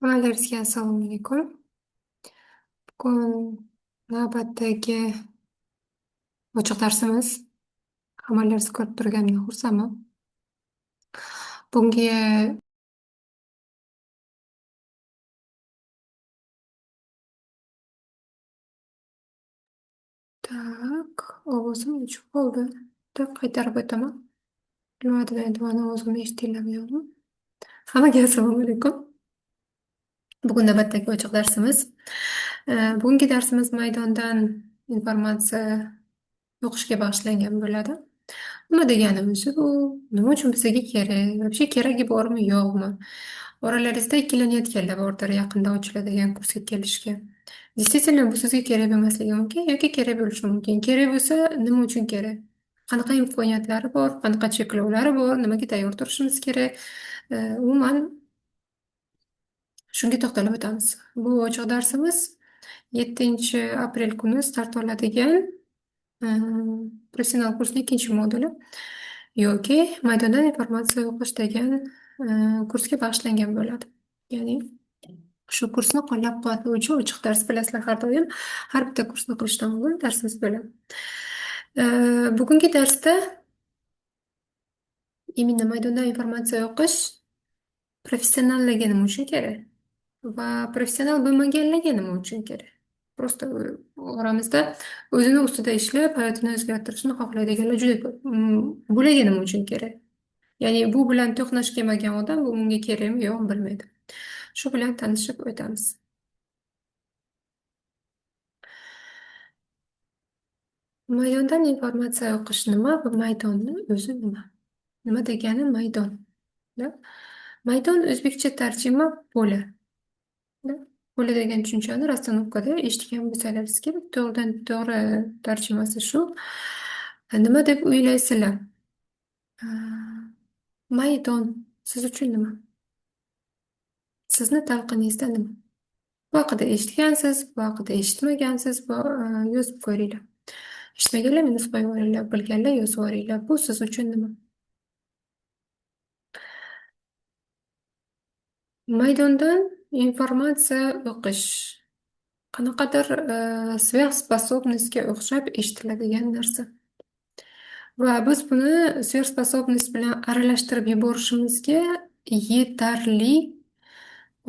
Hammalarga assalomu alaykum. Bugun navbatdagi ochiq darsimiz. Hammalarni ko'rib turganimdan xursandman. Bunga ovozim o'chib qoldi. Qaytarib o'taman. Nimadir endi mani ovozimni eshitinglarmi? Hammaga assalomu alaykum. Bugun navbatdagi ochiq darsimiz. Bugungi darsimiz maydondan informatsiya o'qishga bag'ishlangan bo'ladi. Nima deganimiz bu? Nima uchun bizga kerak? Вообще keragi bormi, yo'qmi? Oralaringizda ikkilanayotganlar bordir yaqinda ochiladigan kursga kelishga. Действительно bu sizga kerak emasligi mumkin yoki kerak bo'lishi mumkin. Kerak bo'lsa, nima uchun kerak? Qanaqa imkoniyatlari bor, qanaqa cheklovlari bor, nimaga tayyor turishimiz kerak? Umuman shunga to'xtalib o'tamiz. Bu ochiq darsimiz 7 aprel kuni start oladigan professional kursning ikkinchi moduli yoki maydondan informatsiya o'qish degan kursga bag'ishlangan bo'ladi. Ya'ni shu kursni qo'llab-quvvatlovchi ochiq dars bilasizlar, har doim har bitta kursni qilishdan oldin darsimiz bo'ladi. Bugungi darsda именно maydondan informatsiya o'qish professionallarga nima uchun kerak va professional bo'lmaganlarga nima uchun kerak? Просто oramizda o'zini ustida ishlab, hayotini o'zgartirishni xohlaydiganlar juda ko'p. Bularga nima uchun kerak? Ya'ni bu bilan to'qnash kelmagan odam bu bunga kerakmi, yo'qmi bilmaydi. Shu bilan tanishib o'tamiz. Maydondan informatsiya o'qish nima va maydonni o'zi nima? Nima degani maydon? Da? Maydon o'zbekcha tarjima po'la. Da? Po'la degan tushunchani rastanovkada eshitgan bo'lsangiz kerak. To'g'ridan to'g'ri tarjimasi shu. Nima deb o'ylaysizlar? Maydon siz uchun nima? Sizni talqiningizda nima? Bu haqida eshitgansiz, bu haqida eshitmagansiz, yozib ko'ringlar. Eshitmaganlar minus qo'yib yuboringlar, bilganlar yozib yuboringlar. Bu siz uchun nima? Maydondan informatsiya o'qish qanaqadir sverxspособностьga o'xshab eshitiladigan narsa. Va biz buni sverxspособность bilan aralashtirib yuborishimizga yetarli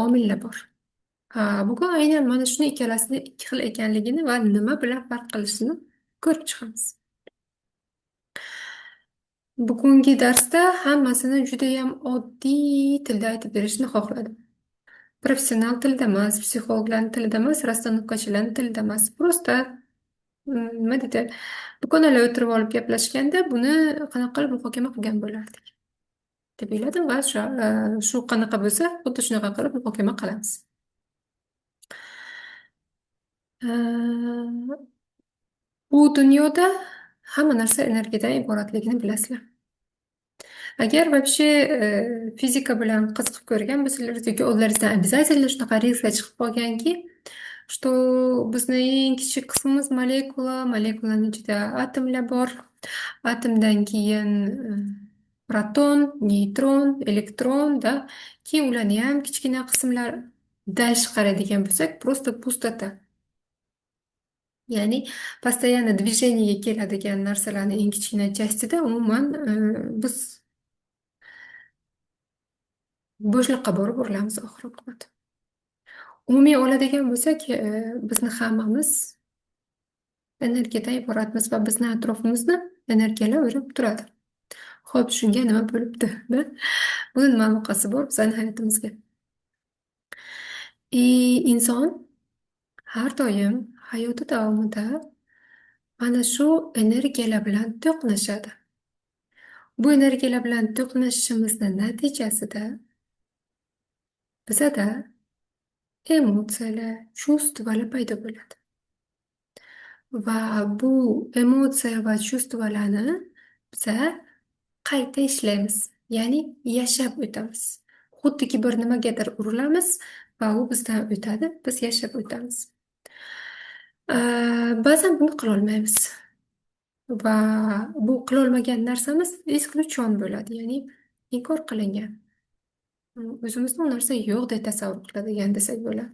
omillar bor. Bugun aynan mana shuni ikkalasini ikki xil ekanligini va nima bilan farq qilishini ko'rib chiqamiz. Bugungi darsda hammasini judayam oddiy tilda aytib berishni xohladim. Professional tilda emas, psixologlarning tilida emas, rastanovkachilarning tilida emas. Просто nima deydi? Dugonalar o'tirib olib gaplashganda buni qanaqa qilib muhokama qilgan bo'lardik deb o'yladim va shu qanaqa bo'lsa, xuddi shunaqa qilib muhokama qilamiz. Bu dunyoda hamma narsa energiyadan iboratligini bilasizlar. Agar вообще fizika bilan qiziqib ko'rgan bo'lsangiz yoki oldlaringizdan обязательно shunaqa reelslar chiqib qolganki, что bizni eng kichik qismimiz molekula, molekulaning ichida atomlar bor, atomdan keyin proton, neytron, elektron, da, keyin ularni ham kichkina qismlar dальше qaraydigan bo'lsak, просто pustota. Ya'ni постоянно движениеga keladigan narsalarning eng kichkina частida umuman biz bo'shliqqa borib urilamiz oxir-oqibat. Umumiy oladigan bo'lsak, bizni hammamiz energiyadan iboratmiz va bizni atrofimizni energiyalar o'rab turadi. Xo'p, shunga nima bo'libdi? Buni nima aloqasi bor bizning hayotimizga? Inson har doim hayoti davomida mana shu energiyalar bilan to'qnashadi. Bu energiyalar bilan to'qnashishimizni natijasida bizada emotsiyalar, chувствоlar paydo bo'ladi. Va bu emotsiya va chувствоlarni biza qayta ishlaymiz, ya'ni yashab o'tamiz. Xuddiki bir nimagadir urilamiz va u bizdan o'tadi, biz yashab o'tamiz. Ba'zan buni qilolmaymiz va bu qilolmagan narsamiz eskluchon bo'ladi, ya'ni inkor qilingan. o'zimizni u narsa yo'q deb tasavvur qiladigan desak bo'ladi.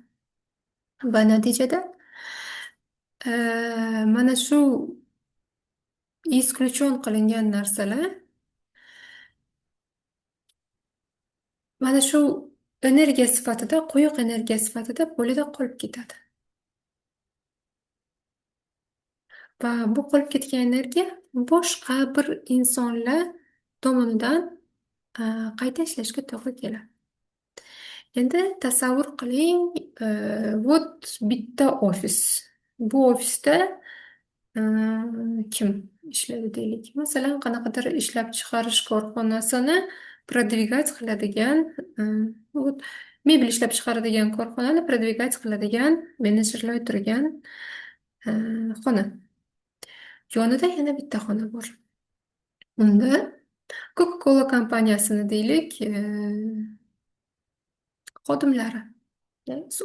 Va natijada mana shu исключен qilingan narsalar mana shu energiya sifatida, quyuq energiya sifatida polida qolib ketadi. Va bu qolib ketgan energiya boshqa bir insonlar tomonidan qayta ishlashga to'g'ri keladi. Endi tasavvur qiling, вот bitta ofis. Bu ofisda kim ishlaydi deylik. Masalan, qanaqadir ishlab chiqarish korxonasini продвигать qiladigan, вот mebel ishlab chiqaradigan korxonani продвигать qiladigan menejerlar o'tirgan xona. Yonida yana bitta xona bor. Unda Coca-Cola kompaniyasini deylik, xodimlari,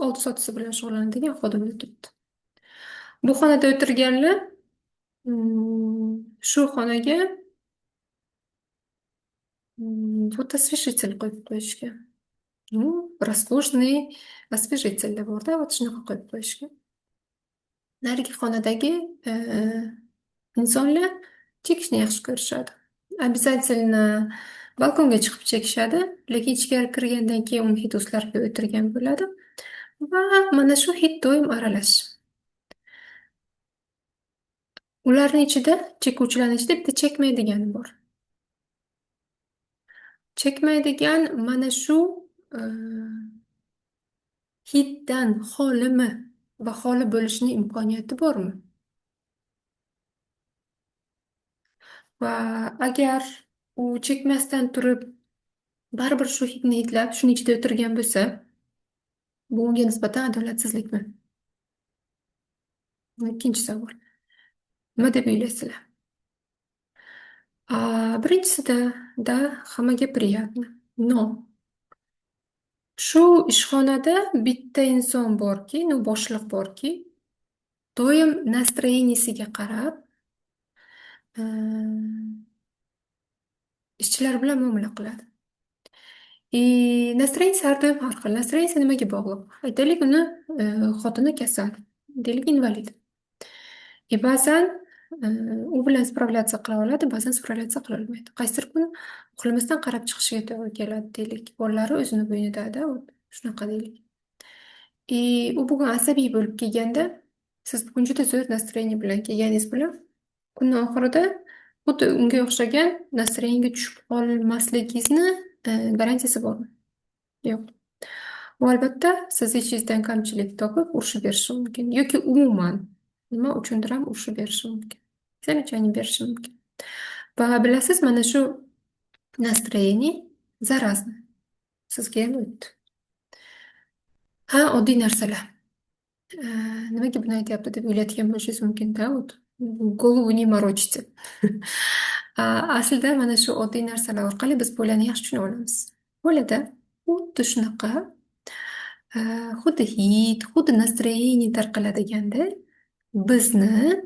oldi sotisi bilan shug'ullanadigan xodimlar turibdi. Bu xonada o'tirganlar shu xonaga вот освежитель qo'yib qo'yishgan. Ну, роскошный освежитель borda, вот shunaqa qo'yib qo'yishgan. Narigi xonadagi insonlar chekishni yaxshi ko'rishadi. Обязательно balkonga chiqib chekishadi, lekin ichkari kirgandan keyin uni hid o'zlariga o'tirgan bo'ladi va mana shu hid doim aralash. Ularning ichida, chekuvchilarning ichida bitta chekmaydigani bor. Chekmaydigan mana shu e, hiddan xolimi va xoli bo'lishning imkoniyati bormi? Va agar u chekmasdan turib baribir shu hidni hidlab shuni ichida o'tirgan bo'lsa, bu unga nisbatan adolatsizlikmi? Ikkinchi savol. Nima deb o'ylaysizlar? Birinchisida da hammaga приятно. Но shu ishxonada bitta inson borki, ну boshliq borki, doim настроенияsiga qarab ishchilar bilan muomala qiladi. Настроение har doim har xil. Настроение nimaga bog'liq? Aytaylik, uni xotini kasal, deylik invalid. Ba'zan u bilan spravlyatsiya qila oladi, ba'zan spravlyatsiya qila olmaydi. Qaysidir kuni uxlamasdan qarab chiqishiga to'g'ri keladi deylik. Bolalari o'zini bo'ynida, shunaqa deylik. U bugun asabiy bo'lib kelganda, siz bugun juda zo'r настроение bilan kelganingiz bilan kunni oxirida xuddi unga o'xshagan настроениеga tushib qolmasligingizni garantiyasi bormi? Yo'q. U albatta siz ichingizdan kamchilik topib urishib berishi mumkin yoki umuman nima uchundir ham urishib berishi mumkin. Замечание berishi mumkin. Va bilasiz, mana shu настроение заразно. Sizga ham o'tdi. Oddiy narsalar. Nimaga buni aytyapti deb o'ylayotgan bo'lishingiz mumkin-da, голову не морочите. Aslida mana shu oddiy narsalar orqali biz polani yaxshi tushuna olamiz. Polada xuddi shunaqa, xuddi hid, xuddi настроение tarqaladiganda bizni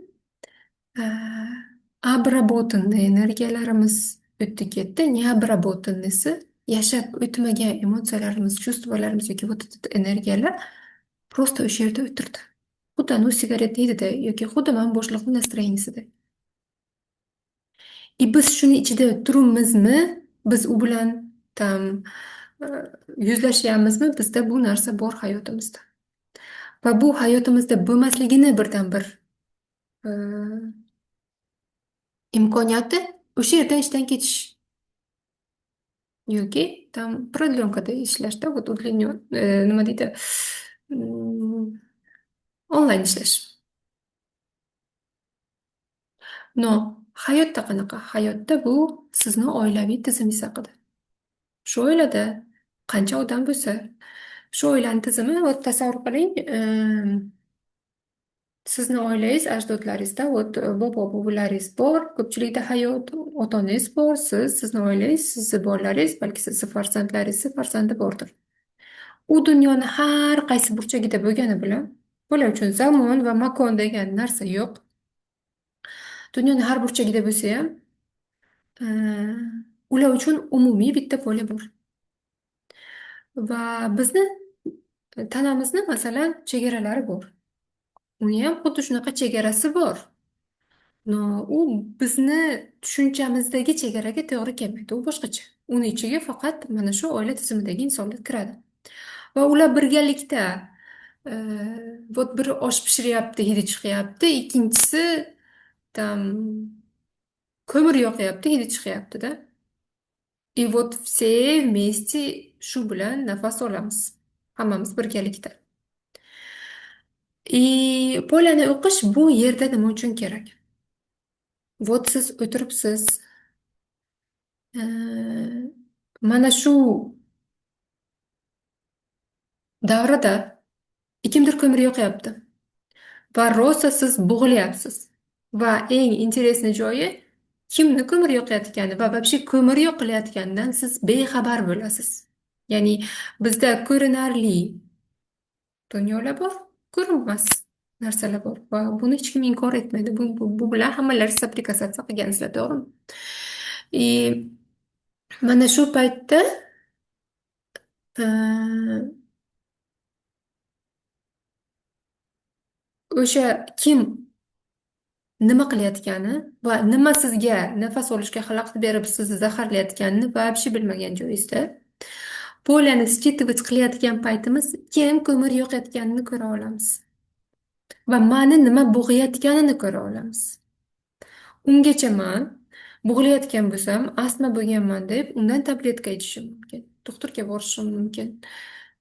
обработанный energiyalarimiz o'tdi ketdi, необработанныйsi yashab o'tmagan emotsiyalarimiz, чувствоlarimiz yoki вот этот energiyalar просто o'sha yerda o'tirdi. Xuddi anu sigaret yeydida yoki xuddi mana boshliqni настроениесida. Biz shuni ichida turibmizmi? Biz u bilan tam yuzlashyapmizmi? Bizda bu narsa bor hayotimizda. Va bu hayotimizda bo'lmasligini birdan bir imkoniyati o'sha yerdan ishdan ketish yoki tam продленкада ishlashda, вот nima deydi? Onlayn ishlash. No, hayotda qanaqa? Hayotda bu sizni oilaviy tizimingiz haqida. Shu oilada qancha odam bo'lsa, shu oilani tizimi, tasavvur qiling, sizni oilangiz, ajdodlaringizda bobo buvalaringiz bor, ko'pchilikda hayot, ota-onangiz bor, sizni oilangiz, sizni bolalaringiz, balki sizni farzandlaringiz farzandi bordir. U dunyoni har qaysi burchagida bo'lgani bilan bular uchun zamon va makon degan narsa yo'q. Dunyoni har burchagida bo'lsa ham, ular uchun umumiy bitta polya bor. Va bizni tanamizni masalan chegaralari bor. Uni ham xuddi shunaqa chegarasi bor. No, u bizni tushunchamizdagi chegaraga to'g'ri kelmaydi. U boshqacha. Uni ichiga faqat mana shu oila tizimidagi insonlar kiradi. Va ular birgalikda e, вот biri osh pishiryapti, hidi chiqyapti. Ikkinchisi там ko'mir yoqyapti, hidi chiqyapti-da. И вот все вместе shu bilan nafas olamiz. Hammamiz birgalikda. И polani o'qish bu yerda nima uchun kerak? Вот siz o'tiribsiz. Mana shu davrada kimdir ko'mir yoqyapti va rosa siz bo'g'ilyapsiz. Va eng interesli joyi kimni ko'mir yoqayotgani va вообще ko'mir yoqilayotganidan siz bexabar bo'lasiz. Ya'ni bizda ko'rinarli dunyolar bor, ko'rinmas narsalar bor va buni hech kim inkor etmaydi. Bu bilan hammalaringiz soplikassatsiya qilgansizlar, to'g'rimi? И mana shu paytda e, o'sha kim nima qilayotgani va nima sizga nafas olishga xalaqit berib sizni zaharlayotganini вообще bilmagan joyingizda polani считывать qilayotgan paytimiz kim ko'mir yoqayotganini ko'ra olamiz va mani nima bo'g'ayotganini ko'ra olamiz. Ungacha man bo'g'ilayotgan bo'lsam, astma bo'lganman deb undan tabletka ichishim mumkin. Doktorga borishim mumkin.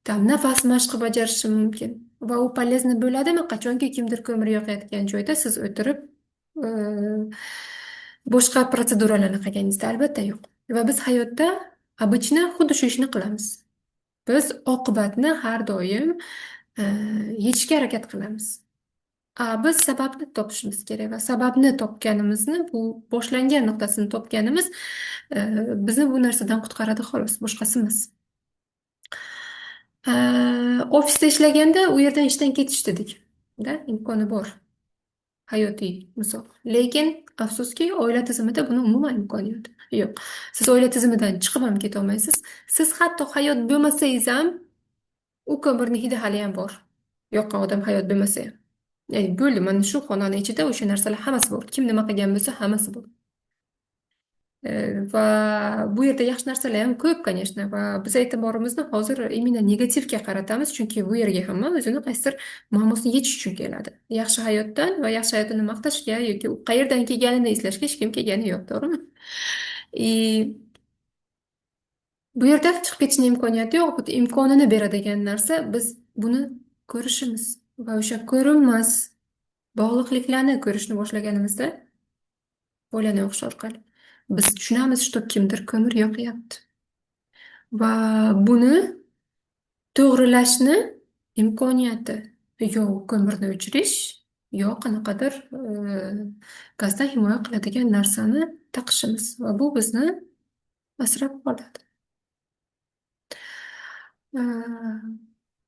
Tam nafas mashqi bajarishim mumkin. Va u полезно bo'ladimi? Qachonki kimdir ko'mir yoqayotgan joyda siz o'tirib e, boshqa protseduralarni qilganingizda albatta yo'q. Va biz hayotda обычно xuddi shu ishni qilamiz. Biz oqibatni har doim e, yechishga harakat qilamiz. Biz sababni topishimiz kerak va sababni topganimizni, bu boshlangan nuqtasini topganimiz bizni bu narsadan qutqaradi xolos, boshqasi emas. Ofisda ishlaganda u yerdan ishdan ketish dedik. Da, imkoni bor. Hayotiy misol. Lekin afsuski oila tizimida buni umuman imkoniyati yo'q. Siz oila tizimidan chiqib ham keta olmaysiz. Siz hatto hayot bo'lmasangiz ham u ko'mirni hidi hali ham bor. Yoqqan odam hayot bo'lmasa ham. Ya'ni bo'ldi, mana shu xonani ichida o'sha narsalar hammasi bor. Kim nima qilgan bo'lsa, hammasi bor. Va bu yerda yaxshi narsalar ham ko'p, конечно. Va biz e'tiborimizni hozir именно negativga qaratamiz, chunki bu yerga hamma o'zini qaysidir muammosini yechish uchun keladi. Yaxshi hayotdan va yaxshi hayotini maqtashga yoki u qayerdan kelganini eslashga hech kim kelgani yo'q, to'g'rimi? И bu yerda chiqib ketishning imkoniyati yo'q. Bu imkonini beradigan narsa biz buni ko'rishimiz va o'sha ko'rinmas bog'liqliklarni ko'rishni boshlaganimizda bo'lani o'qish orqali biz tushunamiz, что kimdir ko'mir yoqyapti va buni to'g'rilashni imkoniyati yo ko'mirni o'chirish yo qanaqadir gazdan himoya qiladigan narsani taqishimiz va bu bizni asrab qoladi.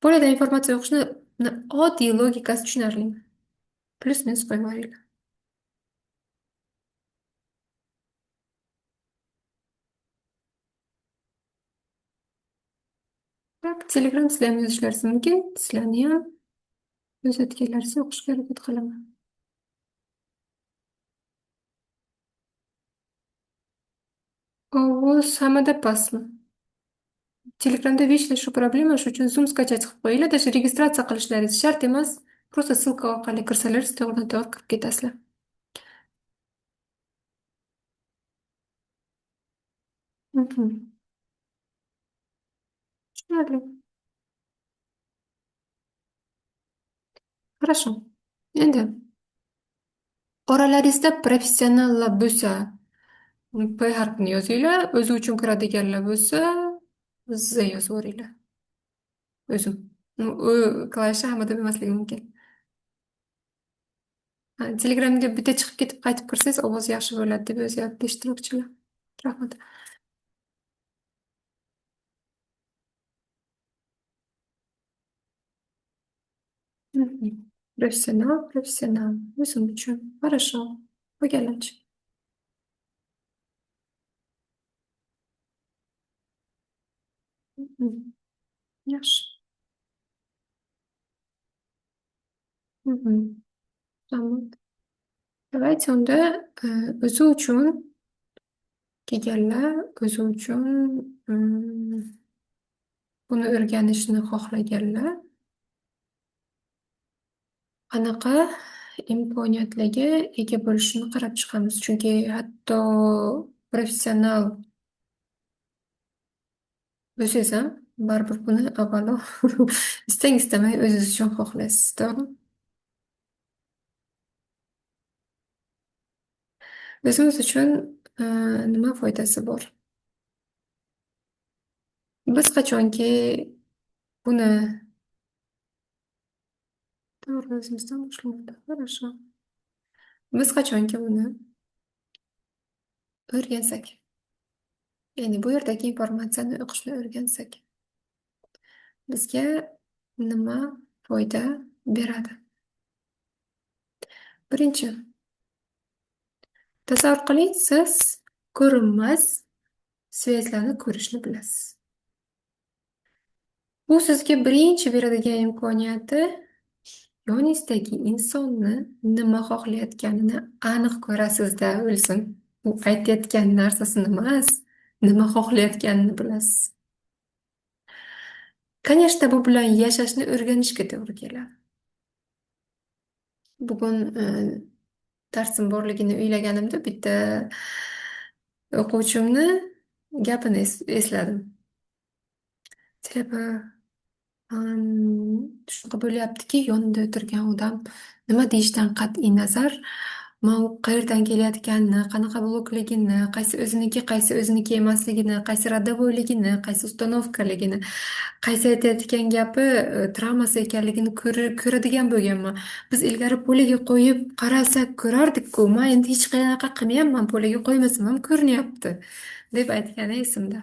Bo'ladi informatsiya o'qishni oddiy logikasi tushunarli. Plyus minus qo'yib yuboringlar. Так, Telegram sizlar ham yozishlaringiz mumkin. Sizlarni ham yozayotganlaringizni o'qishga harakat qilaman. Ovoz hammada pastmi? Telegramda vishli shu problema, shuning uchun Zoom skачать qilib qo'yinglar. Даже registratsiya qilishlaringiz shart emas. Просто ссылка orqali kirsalaringiz to'g'ridan-to'g'ri kirib ketasizlar. Mhm. Tushunarli. Хорошо. Endi oralaringizda professionallar bo'lsa, P harfini yozinglar. O'zi uchun kiradiganlar bo'lsa, Z yozaveringlar. O'zim. U klavishi hammada bo'lmasligi mumkin. Telegramga bitta chiqib ketib qaytib kirsangiz ovoz yaxshi bo'ladi deb yozyapti ishtirokchilar. Rahmat. Мгм. Профессионал, профессионал. O'zim uchun. Хорошо. O'rganuvchi. Мгм. Yaxshi. Mhm. Tamam. Давайте unda o'zi uchun kelganlar, o'zi uchun buni o'rganishni xohlaganlar qanaqa imkoniyatlarga ega bo'lishini qarab chiqamiz. Chunki hatto professional bo'lsangiz ham baribir buni avvalo istang istamay o'zingiz uchun xohlaysiz, to'g'rimi? O'zimiz uchun nima foydasi bor? Biz qachonki buni to'g'ri o'zimizdan boshlanadi. Хорошо. Biz qachonki buni o'rgansak, ya'ni bu yerdagi informatsiyani o'qishni o'rgansak, bizga nima foyda beradi? Birinchi, tasavvur qiling, siz ko'rinmas svetlarni ko'rishni bilasiz. Bu sizga birinchi beradigan imkoniyati yoningizdagi insonni nima xohlayotganini aniq ko'rasizda o'lsin. U aytayotgan narsasini emas, nima xohlayotganini bilasiz. Конечно, bu bilan yashashni o'rganishga to'g'ri keladi. Bugun darsim borligini o'ylaganimda bitta o'quvchimni gapini esladim. Sababi shunaqa bo'lyaptiki, yonida o'tirgan odam nima deyishdan qat'iy nazar, man u qayerdan kelayotganini, qanaqa blokligini, qaysi o'ziniki, qaysi o'ziniki emasligini, qaysi родовойligini, qaysi установкаligini, qaysi aytayotgan gapi travmasi ekanligini ko'radigan bo'lganman. Biz ilgari poliga qo'yib qarasak ko'rardik-ku, man endi hech qanaqa qilmayapman, poliga qo'ymasam ham ko'rinyapti, deb aytgani esimda.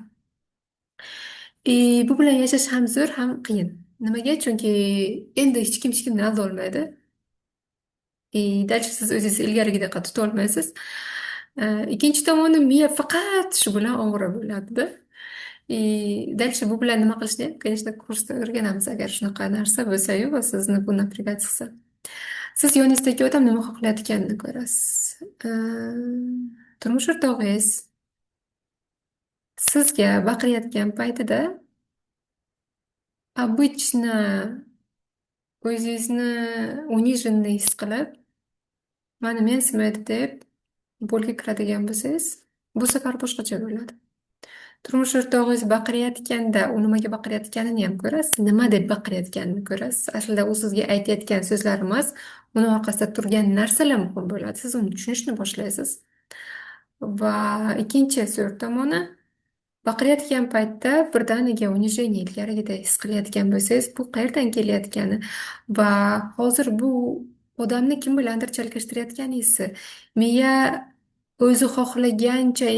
Bu bilan yashash ham zo'r, ham qiyin. Nimaga? Chunki endi hech kimni aldolmaydi. Дальше siz o'zingizni ilgarigidaqa tutolmaysiz. Ikkinchi tomoni miya faqat shu bilan ovora bo'ladida. Дальше bu bilan nima qilishni ham, конечно, kursda o'rganamiz agar shunaqa narsa bo'lsa-yu va sizni bu напрягать qilsa. Siz yoningizdagi odam nima xohlayotganini ko'rasiz. Turmush o'rtog'ingiz sizga baqirayotgan paytida обычно o'zingizni униженный his qilib, mani mensimaydi deb bo'lga kiradigan bo'lsangiz, bu safar boshqacha bo'ladi. Turmush o'rtog'ingiz baqirayotganda, u nimaga baqirayotganini ham ko'rasiz, nima deb baqirayotganini ko'rasiz. Aslida u sizga aytayotgan so'zlar emas, uni orqasida turgan narsalar muhim bo'ladi. Siz uni tushunishni boshlaysiz. Va ikkinchi zo'r tomoni, baqirayotgan paytda birdaniga унижение ilgarigida his qilayotgan bo'lsangiz, bu qayerdan kelayotgani va hozir bu odamni kim bilandir chalkashtirayotganingizni, miya o'zi xohlagancha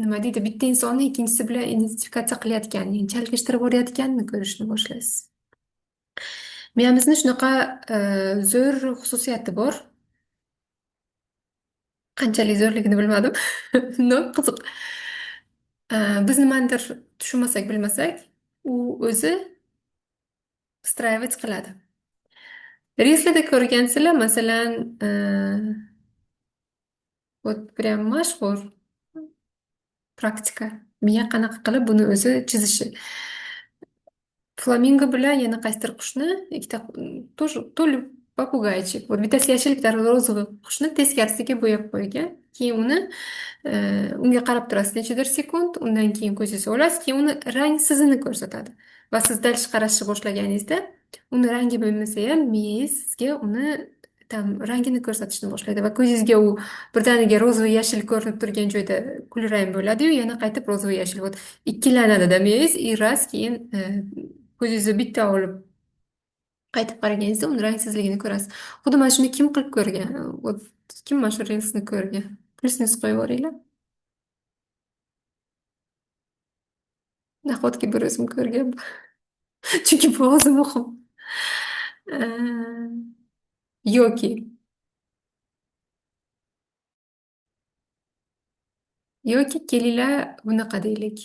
nima deydi, bitta insonni ikkinchisi bilan identifikatsiya qilayotganini, chalkashtirib borayotganini ko'rishni boshlaysiz. Miyamizni shunaqa zo'r xususiyati bor. Qanchalik zo'rligini bilmadim. No, qiziq. Biz nimanidir tushunmasak, bilmasak, u o'zi встраивать qiladi. Reelslarda ko'rgansizlar, masalan, вот прям mashhur praktika. Miya qanaqa qilib buni o'zi chizishi. Flamingo bilan yana qaysidir qushni, ikkita тоже то ли попугайчик. Вот bittasi yashil, bittasi rozовый qushni teskarisiga bo'yab qo'ygan. Keyin uni unga qarab turasiz nechadir sekund, undan keyin ko'zingizni olasiz, keyin uni rang sizini ko'rsatadi. Va siz dальше qarashni boshlaganingizda, uni rangi bo'lmasa ham miyangiz sizga uni tam rangini ko'rsatishni boshlaydi va ko'zingizga u birdaniga rozовый yashil ko'rinib turgan joyda kulrang bo'ladi-yu, yana qaytib rozовый yashil. Вот ikkilanadi-da miyangiz, и раз keyin ko'zingizni bitta olib qaytib qaraganingizda uni rangsizligini ko'rasiz. Xuddi mana shuni kim qilib ko'rgan? Вот kim mana shu reelsni ko'rgan? Plyusni qo'yib yuboringlar. Nahotki bir o'zim ko'rgan. Chunki bu o'zi muhim. Yoki kelinglar bunaqa deylik.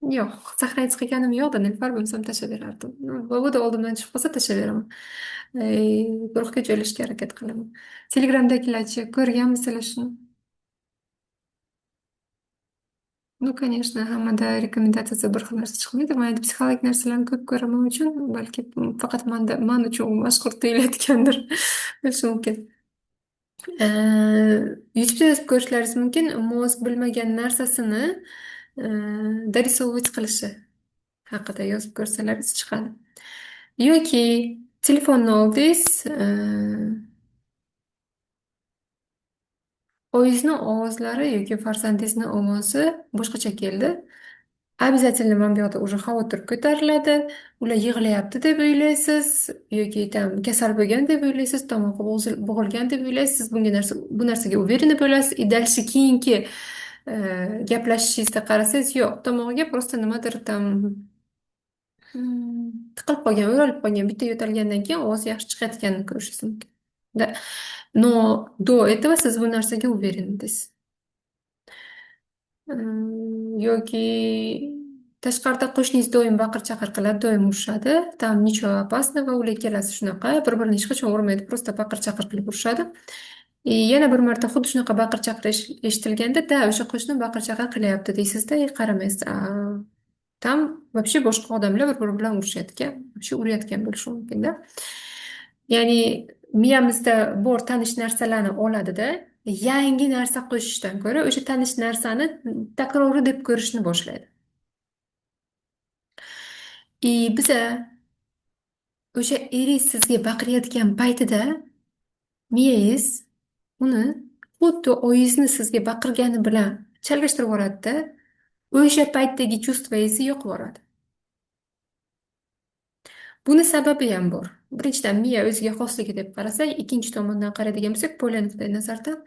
Yo'q, sahnaga chiqganim yo'qda, Nilufar bo'lsam tashlaverardim. Boboda oldimdan chiqib qolsa tashlayveraman. Guruhga joylashishga harakat qilaman. Telegramdagilarchi ko'rganmisizlar shuni? Ну, конечно, hammada rekomendatsiyasi bir xil narsa chiqmaydi. Mayli psixologik narsalarni ko'p ko'raman uchun, balki faqat man uchun u mashhur tuyulayotgandir. Bo'lishi mumkin. YouTube'da yozib ko'rishlaringiz mumkin. Mozg bilmagan narsasini дорисовывать qilishi haqida yozib ko'rsalaringiz chiqadi. Yoki telefonni oldingiz, oyingizni ovozlari yoki farzandingizni ovozi boshqacha keldi. Обязательно mana bu yoqda уже xavotir ko'tariladi. Ular yig'layapti deb o'ylaysiz yoki tam kasal bo'lgan deb o'ylaysiz, tomog'i bo'g'ilgan deb o'ylaysiz. Siz bu narsaga уверенно bo'lasiz. И дальше keyingi gaplashishingizda qarasangiz, yo'q, tomog'iga просто nimadir tam tiqilib qolgan, o'ralib qolgan. Bitta yo'talgandan keyin ovoz yaxshi chiqayotganini ko'rishingiz mumkin. Да. Но до этого siz bu narsaga уверен edasiz. Yoki tashqarida qo'shningiz doim baqir-chaqir qiladi, doim urishadi. Там ничего опасного, ular ikkalasi shunaqa, bir-birini hech qachon urmaydi, просто baqir-chaqir qilib urishadi. Yana bir marta xuddi shunaqa baqir-chaqir eshitilganda, da, o'sha qo'shni baqir-chaqir qilyapti deysizda, qaramaysiz. Там вообще boshqa odamlar bir-biri bilan urushayotgan, вообще urayotgan bo'lishi mumkinda. Ya'ni miyamizda bor tanish narsalarni oladida, yangi narsa qo'shishdan ko'ra o'sha tanish narsani takrori deb ko'rishni boshlaydi. Biza o'sha eringiz sizga baqirayotgan paytida miyangiz uni xuddi oyingizni sizga baqirgani bilan chalg'ishtirib yuboradida, o'sha paytdagi chuvstvoyingizni yo'qib yuboradi. Buni sababi ham bor. Birinchidan, miya o'ziga xosligi deb qarasak, ikkinchi tomondan qaraydigan bo'lsak, polya nuqtai nazardan,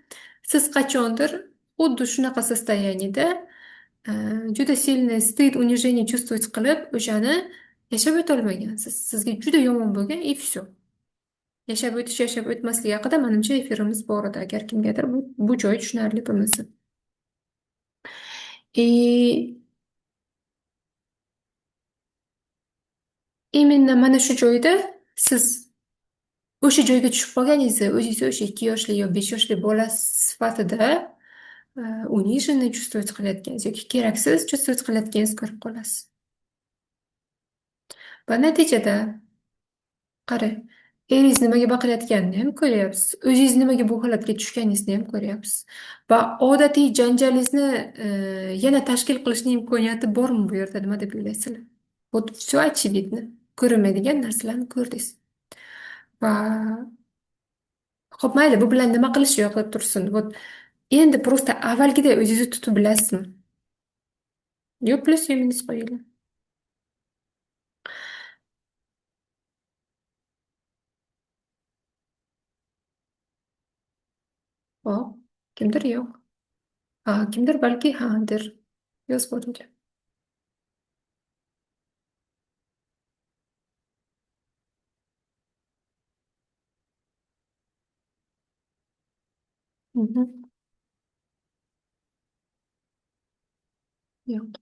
siz qachondir xuddi shunaqa состояниеda juda сильный стыд, унижение чувствовать qilib, o'shani yashab o'tolmagansiz. Sizga juda yomon bo'lgan, и все. Yashab o'tish, yashab o'tmaslik haqida menimcha efirimiz bor edi, agar kimgadir bu joy tushunarli bo'lmasa. Именно mana shu joyda siz o'sha joyga tushib qolganingizda, o'zingizni o'sha 2 yoshli yo 5 yoshli bola sifatida униженный чувствовать qilayotganingiz yoki keraksiz чувствовать qilayotganingizni ko'rib qolasiz. Va natijada qarang, eringiz nimaga baqirayotganini ham ko'ryapsiz. O'zingiz nimaga bu holatga tushganingizni ham ko'ryapsiz. Va odatiy janjalingizni yana tashkil qilishning imkoniyati bormi bu yerda, nima deb o'ylaysizlar? Вот все очевидно. Ko'rinmaydigan narsalarni ko'rdingiz. Va xo'p, mayli, bu bilan nima qilish yoqib tursin. Вот endi просто avvalgiday o'zingizni tutib bilasizmi? Yo, plyus yo minus qo'yinglar. Hop, kimdir yo'q. Kimdir balki der yozib o'ringlar. Mhm. Yo'q.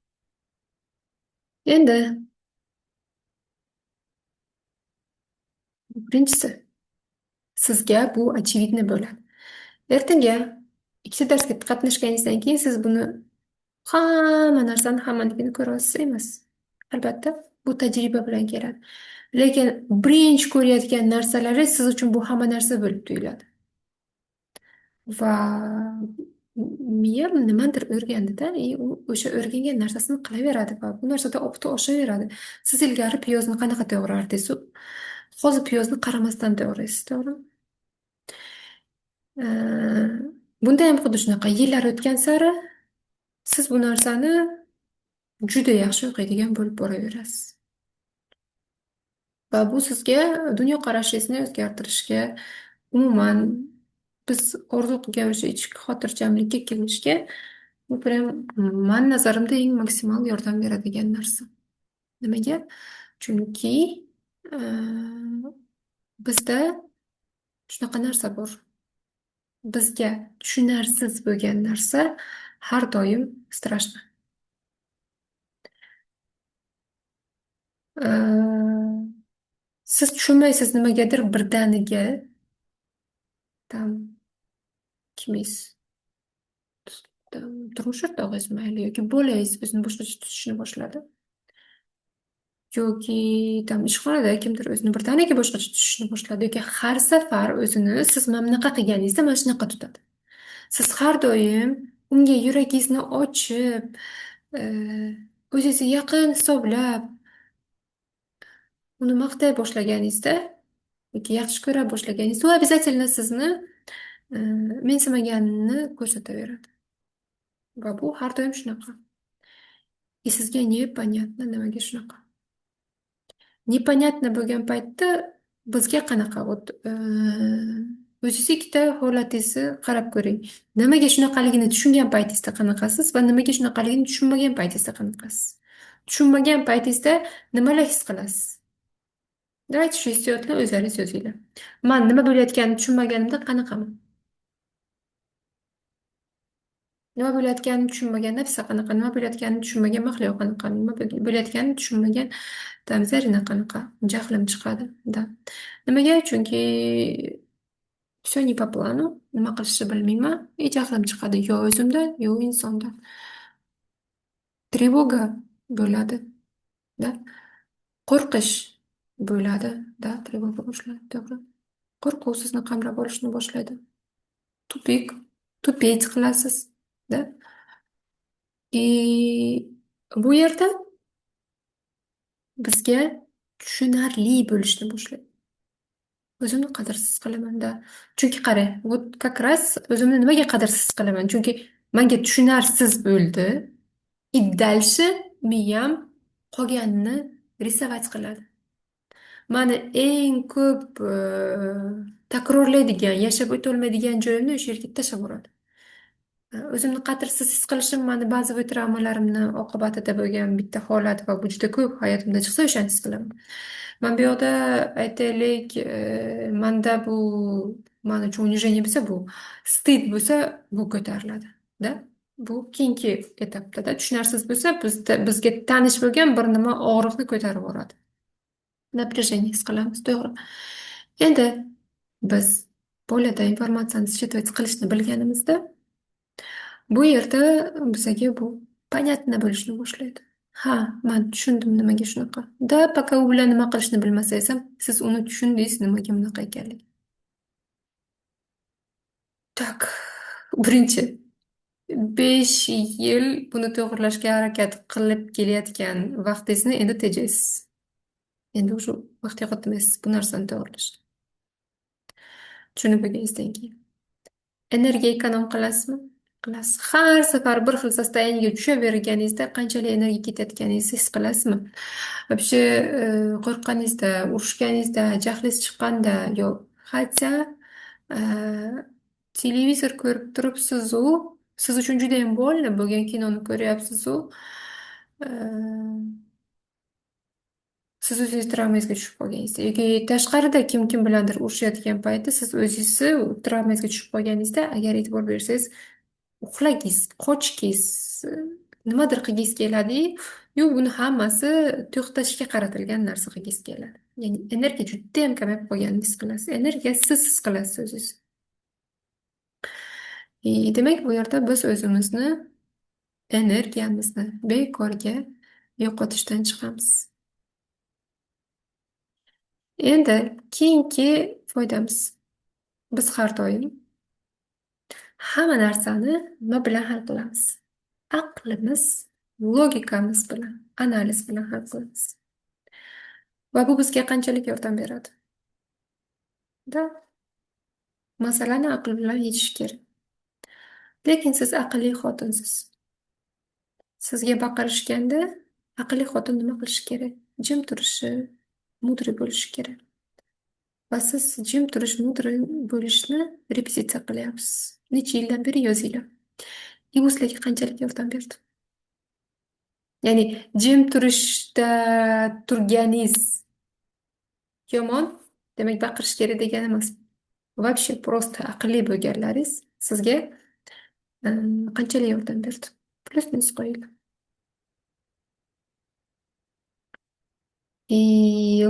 Endi birinchisi, sizga bu очевидно bo'ladi. Ertaga ikkita darsga qatnashganingizdan keyin siz buni hamma narsani hammanikini ko'ra olasiz emas. Albatta, bu tajriba bilan keladi. Lekin birinchi ko'rayotgan narsalari siz uchun bu hamma narsa bo'lib tuyuladi. Va miya nimadir o'rgandida, u o'sha o'rgangan narsasini qilaveradi va bu narsada opti oshaveradi. Siz ilgari piyozni qanaqa to'g'rardingiz? Hozir piyozni qaramasdan to'g'raysiz, to'g'rimi? Bunda ham xuddi shunaqa. Yillar o'tgan sari siz bu narsani juda yaxshi o'qiydigan bo'lib boraverasiz. Va bu sizga dunyoqarashingizni o'zgartirishga, umuman biz orzu qilgan o'sha ichki xotirjamlikka kelishga bu prям mani nazarimda eng maksimal yordam beradigan narsa. Nimaga? Chunki bizda shunaqa narsa bor. Bizga tushunarsiz bo'lgan narsa har doim strashno. Ee, siz tushunmaysiz nimagadir birdaniga tam ikimiz turmush o'rtog'ingiz mayli yoki bolangiz o'zini boshqacha tutishni boshladi yoki tam ishxonada kimdir o'zini birdaniga boshqacha tutishni boshladi yoki har safar o'zini siz mana bunaqa qilganingizda mana shunaqa tutadi. Siz har doim unga yuragingizni ochib, e, o'zingizni yaqin hisoblab, uni maqtay boshlaganingizda yoki yaxshi ko'ra boshlaganingizda, u обязательно sizni e, mensimaganini ko'rsataveradi. Va bu har doim shunaqa. И sizga непонятно nimaga shunaqa. Непонятно bo'lgan paytda bizga qanaqa o'zingiz ikkita holatingizni qarab ko'ring. Nimaga shunaqaligini tushungan paytingizda qanaqasiz va nimaga shunaqaligini tushunmagan paytingizda qanaqasiz? Tushunmagan paytingizda nimalar his qilasiz? Давайте shu hissiyotni o'zlaringiz yozinglar. Man nima bo'layotganini tushunmaganimda qanaqaman? Nima bo'layotganini tushunmagan nafsa qanaqa? Nima bo'layotganini tushunmagan mahliyo qanaqa? Nima bo'layotganini tushunmagan там Zarina qanaqa? Jahlim chiqadi. Da. Nimaga? Chunki все не по плану. Nima qilishni bilmayman. Jahlim chiqadi yo o'zimdan, yo insondan. Trevoga bo'ladi. Da. Qo'rqish bo'ladi. Da, trevoga boshlaydi. To'g'ri. Qo'rquv sizni qamrab olishni boshlaydi. Tupik, tupetь qilasiz. Da. И bu yerda bizga tushunarli bo'lishni boshlaydi. O'zimni qadrsiz qilamanda. Chunki qarang, вот как раз o'zimni nimaga qadrsiz qilaman? Chunki menga tushunarsiz bo'ldi. И дальше miyam qolganini risovat qiladi. Mani eng ko'p takrorlaydigan, yashab o'tolmaydigan joyimni o'sha yerga tashlab yuboradi. O'zimni qadrsiz his qilishim mani ba'zi travmalarimni oqibatida bo'lgan bitta holat va bu juda ko'p hayotimda chiqsa o'shani his qilaman. Man bu yoqda aytaylik, manda bu man uchun унижение bo'lsa bu, stid bo'lsa bu ko'tariladi. Da? Bu keyingi etapda tushunarsiz bo'lsa bizga tanish bo'lgan bir nima og'riqni ko'tarib yuboradi. Напряжение his qilamiz, to'g'ri. Endi biz bolada informatsiyani считывать qilishni bilganimizda bu yerda bizaga bu понятно bo'lishni boshlaydi. Ha, men tushundim nimaga shunaqa. Da, пока u bilan nima qilishni bilmasangiz ham, siz uni tushundingiz nimaga bunaqa ekanligini. Tak, birinchi 5 yil buni to'g'irlashga harakat qilib kelayotgan vaqtingizni endi tejaysiz. Endi o'sha vaqt yo'qotmaysiz bu narsani to'g'irlashga. Tushunib bo'lganingizdan keyin. Energiya ekonom qilasizmi? Qilasiz. Har safar bir xil состояниеga tushaverganingizda qanchalik energiya ketayotganingizni his qilasizmi? Вообще qo'rqqaningizda, urushganingizda, jahlingiz chiqqanda yo хотя e, televizor ko'rib turibsizu, siz uchun juda ham больно bo'lgan kinoni ko'ryapsizu, e, siz o'zingiz travmangizga tushib qolganingizda yoki tashqarida kim bilandir urushayotgan paytda siz o'zingizni travmangizga tushib qolganingizda agar e'tibor bersangiz uxlagingiz, qochingiz, nimadir qilgingiz keladi-yu, buni hammasi to'xtashga qaratilgan narsa qilgingiz keladi. Ya'ni energiya juda ham kamayib qolganini his qilasiz. Energiyasiz his qilasiz o'zingiz. Demak, bu yerda biz o'zimizni energiyamizni bekorga yo'qotishdan chiqamiz. Endi keyingi foydamiz. Biz har doim hamma narsani nima bilan hal qilamiz? Aqlimiz, logikamiz bilan, analiz bilan hal qilamiz. Va bu bizga qanchalik yordam beradi? Da, masalani aql bilan yechish kerak. Lekin siz aqlli xotinsiz. Sizga baqirishganda aqlli xotin nima qilishi kerak? Jim turishi, mudri bo'lishi kerak. Va siz jim turish, mudri bo'lishni repetitsiya qilyapsiz. Necha yildan beri yozinglar. И bu sizlarga qanchalik yordam berdi? Ya'ni jim turishda turganingiz yomon, demak baqirish kerak degani emas. Вообще просто aqlli bo'lganlaringiz sizga qanchalik yordam berdi? Plyus minus qo'yinglar.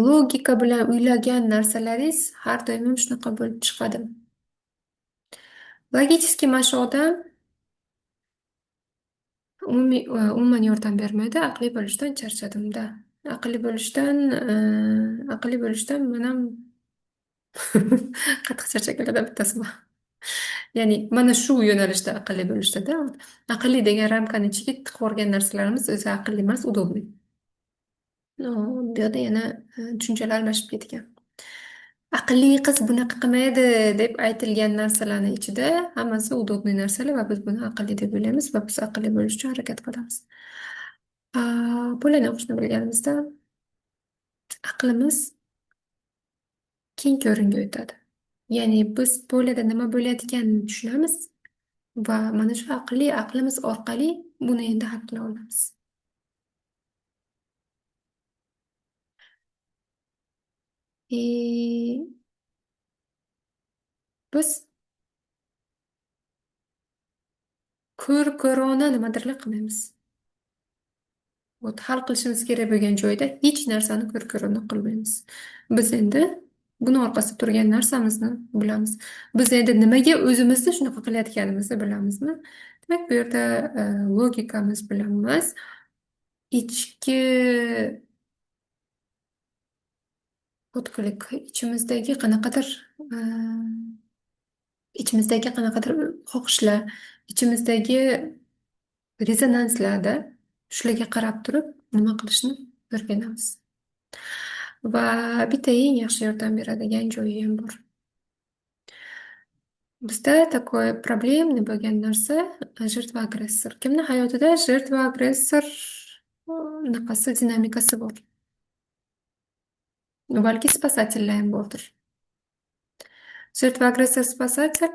Logika bilan uylagan narsalaringiz har doim ham shunaqa bo'lib chiqadimi? Logicheskiy mana shu odam umuman yordam bermaydi. Aqliy bo'lishdan charchadimda. Aqliy bo'lishdan man ham qattiq charchaganlardan bittasi bor. Ya'ni mana shu yo'nalishda aqlli bo'lishda-da. Aqlli degan ramkani ichiga tiqib yuborgan narsalarimiz o'zi aqlli emas, udobniy. Bu yoqda yana tushunchalar almashib ketgan. Aqlli qiz bunaqa qilmaydi deb aytilgan narsalarni ichida hammasi udobniy narsalar va biz buni aqlli deb o'ylaymiz va biz aqlli bo'lish uchun harakat qilamiz. Bo'lani o'qishni bilganimizda aqlimiz keng ko'ringa o'tadi. Ya'ni biz bo'lada nima bo'layotganini tushunamiz va mana shu aqlli aqlimiz orqali buni endi hal qila olamiz. E, biz ko'rona nimadirlar qilmaymiz. Hal qilishimiz kerak bo'lgan joyda hech narsani ko'rona qilmaymiz. Biz endi buni orqasida turgan narsamizni bilamiz. Biz endi nimaga o'zimizni shunaqa qilayotganimizni bilamizmi? Demak, bu yerda logikamiz bilan emas, ichki o'tkilik, ichimizdagi qanaqadir xohishlar, ichimizdagi rezonanslarda shularga qarab turib nima qilishni o'rganamiz. Va bitta eng yaxshi yordam beradigan joyi ham bor. Bizda takoy problemli bo'lgan narsa жертва agressor. Kimni hayotida жертва agressor naqasi dinamikasi bor. Balki spasatellar ham bordir. Жертва agressor spasatel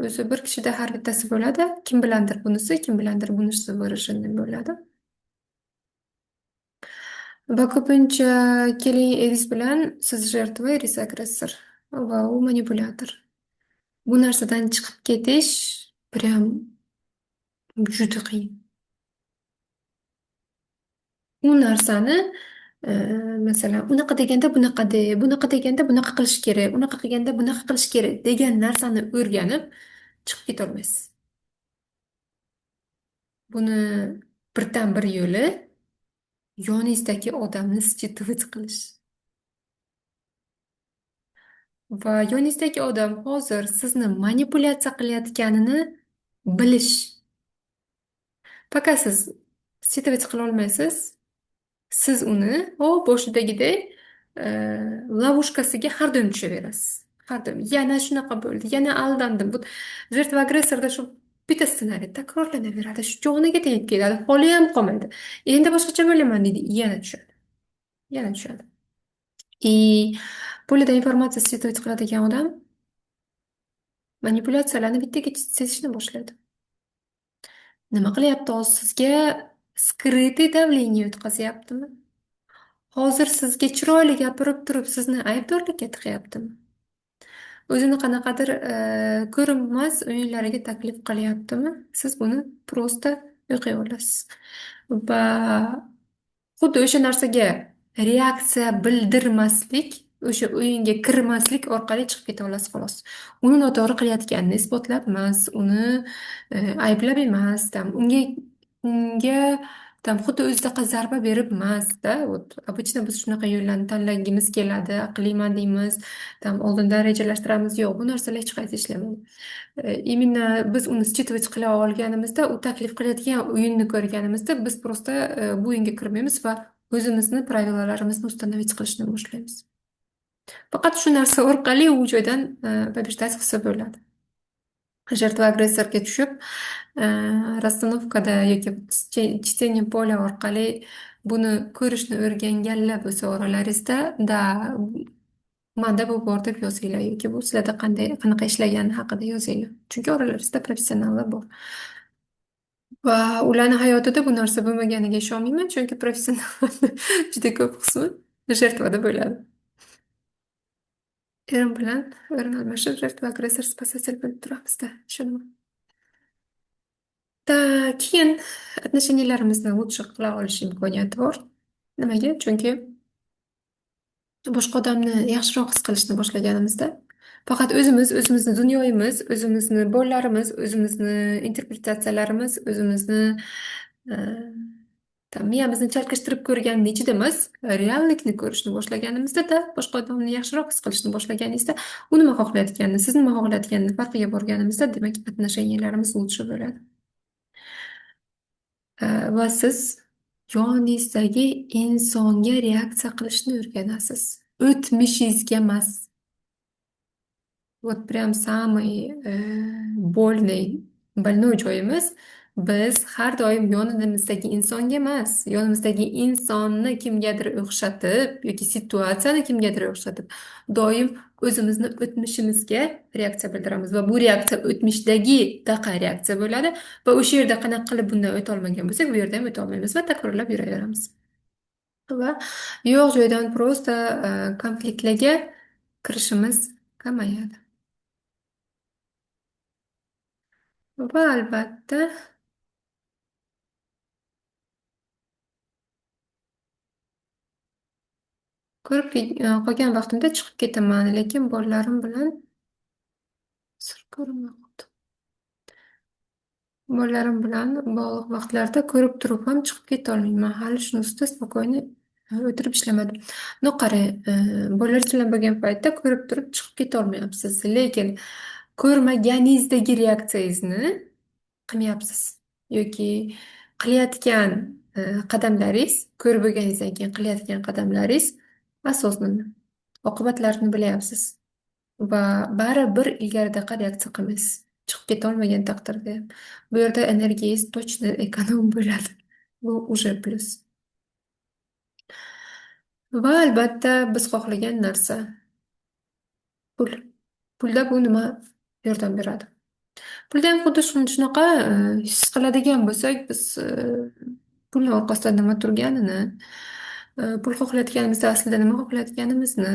o'zi bir kishida har bittasi bo'ladi. Kim bilandir bunisi, kim bilandir bunisi bo'lishi bo'ladi. Va ko'pincha keling eris bilan siz жертва, eris agressor va u manipulyator. Bu narsadan chiqib ketish prям juda qiyin. U narsani e, masalan unaqa deganda bunaqa de, bunaqa deganda bunaqa qilish kerak, unaqa qilganda bunaqa qilish kerak degan narsani o'rganib chiqib ketolmaysiz. Buni birdan bir yo'li yoningizdagi odamni считывать qilish. Va yoningizdagi odam hozir sizni manipulyatsiya qilayotganini bilish. Faqat siz считывать qilolmaysiz. Siz uni boshidagidek lavushkasiga har doim tushaverasiz. Har doim yana shunaqa bo'ldi, yana aldandim. Bu жертва agressorda shu bitta ssenariy takrorlanaveradi. Shu joniga tegib keladi, holi ham qolmaydi. Endi boshqacha bo'laman deydi, yana tushadi. Yana tushadi. Polida informatsiya считывать qiladigan odam manipulyatsiyalarni bittaga sezishni boshlaydi. Nima qilyapti hozir sizga skrytый давление o'tkazyaptimi? Hozir sizga chiroyli gapirib turib sizni aybdorlikka tiqyaptimi? O'zini qanaqadir ko'rinmas o'yinlariga taklif qilyaptimi? Siz buni prosta o'qiy olasiz. Va xuddi o'sha narsaga reaksiya bildirmaslik, o'sha o'yinga kirmaslik orqali chiqib keta olasiz xolos. Uni noto'g'ri qilayotganini isbotlab emas, uni ayblab emas, unga xuddi o'zidaqa zarba berib emasda. Обычно biz shunaqa yo'llarni tanlagimiz keladi, aqliyman deymiz, oldindan rejalashtiramiz. Yo'q, bu narsalar hech qaysi ishlamaydi. Именно biz uni считывать qila olganimizda, u taklif qilayotgan o'yinni ko'rganimizda biz prosta bu o'yinga kirmaymiz va o'zimizni pravilalarimizni установить qilishni boshlaymiz. Faqat shu narsa orqali u joydan побеждать qilsa bo'ladi. Жертва agressorga tushib, расстановкада yoki чтение поля orqali buni ko'rishni o'rganganlar bo'lsa oralaringizda, manda bu bor deb yozinglar yoki bu sizlarda qanaqa ishlagani haqida yozinglar. Chunki oralaringizda professionallar bor. Va ularni hayotida bu narsa bo'lmaganiga ishonmayman, chunki professionallarni juda ko'p qismi жертвада bo'ladi. Erim bilan o'rin almashib, жертва agressor spasatel bo'lib turamizda, tushunaman. Keyin отношениyalarimizni lучше qila olish imkoniyati bor. Nimaga? Chunki boshqa odamni yaxshiroq his qilishni boshlaganimizda faqat o'zimizni dunyomiz, o'zimizni bollarimiz, o'zimizni interpretatsiyalarimiz, o'zimizni e, miyamizni chalkashtirib ko'rgan nechidamiz reallikni ko'rishni boshlaganimizda boshqa odamni yaxshiroq his qilishni boshlaganingizda u nima xohlayotganini, siz nima xohlayotganini farqiga borganimizda demak отношенияларimiz lучше bo'ladi. Va siz yoningizdagi insonga reaksiya qilishni o'rganasiz. O'tmishingizga emas. Вот прям самый больной joyimiz biz har doim yonimizdagi insonga emas, yonimizdagi insonni kimgadir o'xshatib yoki situatsiyani kimgadir o'xshatib doim o'zimizni o'tmishimizga reaksiya bildiramiz va bu reaksiya o'tmishdagi daqa reaksiya bo'ladi va o'sha yerda qanaqa qilib bundan o'tolmagan bo'lsak, bu yerda ham o'tolmaymiz va takrorlab yuraveramiz. Va yo'q joydan просто konfliktlarga kirishimiz kamayadi. Va albatta qolgan vaqtimda chiqib ketaman, lekin bolalarim bilan sir ko'rmayapti. Bolalarim bilan bog'liq vaqtlarda ko'rib turib ham chiqib ketolmayman. Hali shuni ustida spokойно o'tirib ishlamadim. No qarang, bolalar bilan bo'lgan paytda ko'rib turib chiqib ketolmayapsiz, lekin ko'rmaganingizdagi reaksiyangizni qilmayapsiz yoki qilayotgan qadamlaringiz, ko'rib bo'lganingizdan keyin qilayotgan qadamlaringiz осознанно, oqibatlarini bilyapsiz va baribir ilgaridaqa reaksiya qilmaysiz. Chiqib ketolmagan taqdirda ham. Bu yerda energiyangiz точно ekonom bo'ladi. Bu уже plus. Va albatta biz xohlagan narsa pul. Pulda bu nima yordam beradi? Pulda ham xuddi shunaqa his qiladigan bo'lsak, biz pulni orqasida nima turganini, pul xohlayotganimizda aslida nima xohlayotganimizni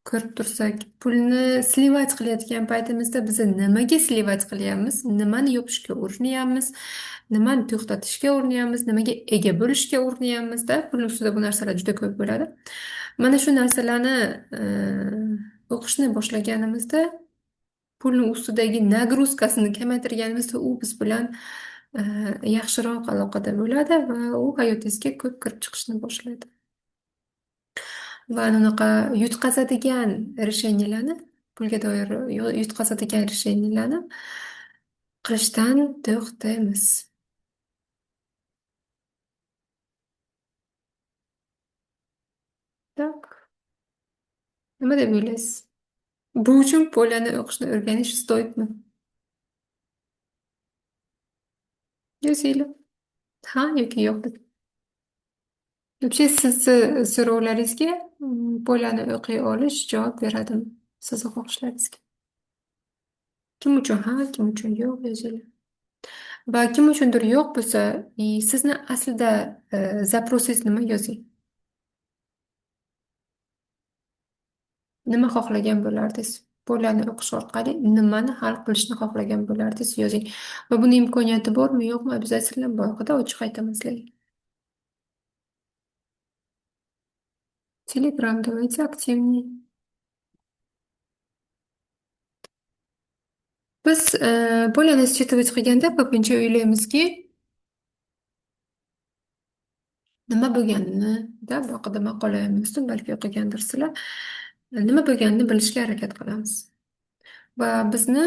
ko'rib tursak, pulni slivat qilayotgan paytimizda biz nimaga slivat qilyapmiz, nimani yopishga urinyapmiz, nimani to'xtatishga urinyapmiz, nimaga ega bo'lishga urinyapmizda, pul ustida bu narsalar juda ko'p bo'ladi. Mana shu narsalarni o'qishni boshlaganimizda pulni ustidagi nagruzkasini kamaytirganimizda u biz bilan yaxshiroq aloqada bo'ladi va u hayotingizga ko'p kirib chiqishni boshlaydi. Va unaqa yutqazadigan решенияларni, pulga doir yutqazadigan решенияларni qilishdan to'xtaymiz. Tak. Nima deb o'ylaysiz? Bu uchun polani o'qishni o'rganish stoyibmi? Yozinglar. Ha yoki yo'q deb. Вообще sizni so'rovlaringizga polani o'qiy olish javob beradimi? Sizni xohishlaringizga. Kim uchun ha, kim uchun yo'q yozinglar. Va kim uchundir yo'q bo'lsa, sizni aslida zaprosingiz nima yozing. Nima xohlagan bo'lardingiz? Polani o'qish orqali nimani hal qilishni xohlagan bo'lardingiz yozing. Va buni imkoniyati bormi, yo'qmi? Обязательно bu haqida ochiq aytamiz sizlarga. Telegram, давайте активнее. Biz polani считывать qilganda ko'pincha o'ylaymizki, nima bo'lganini, bu haqida maqola yozdim, balki o'qigandirsizlar. Nima bo'lganini bilishga harakat qilamiz. Va bizni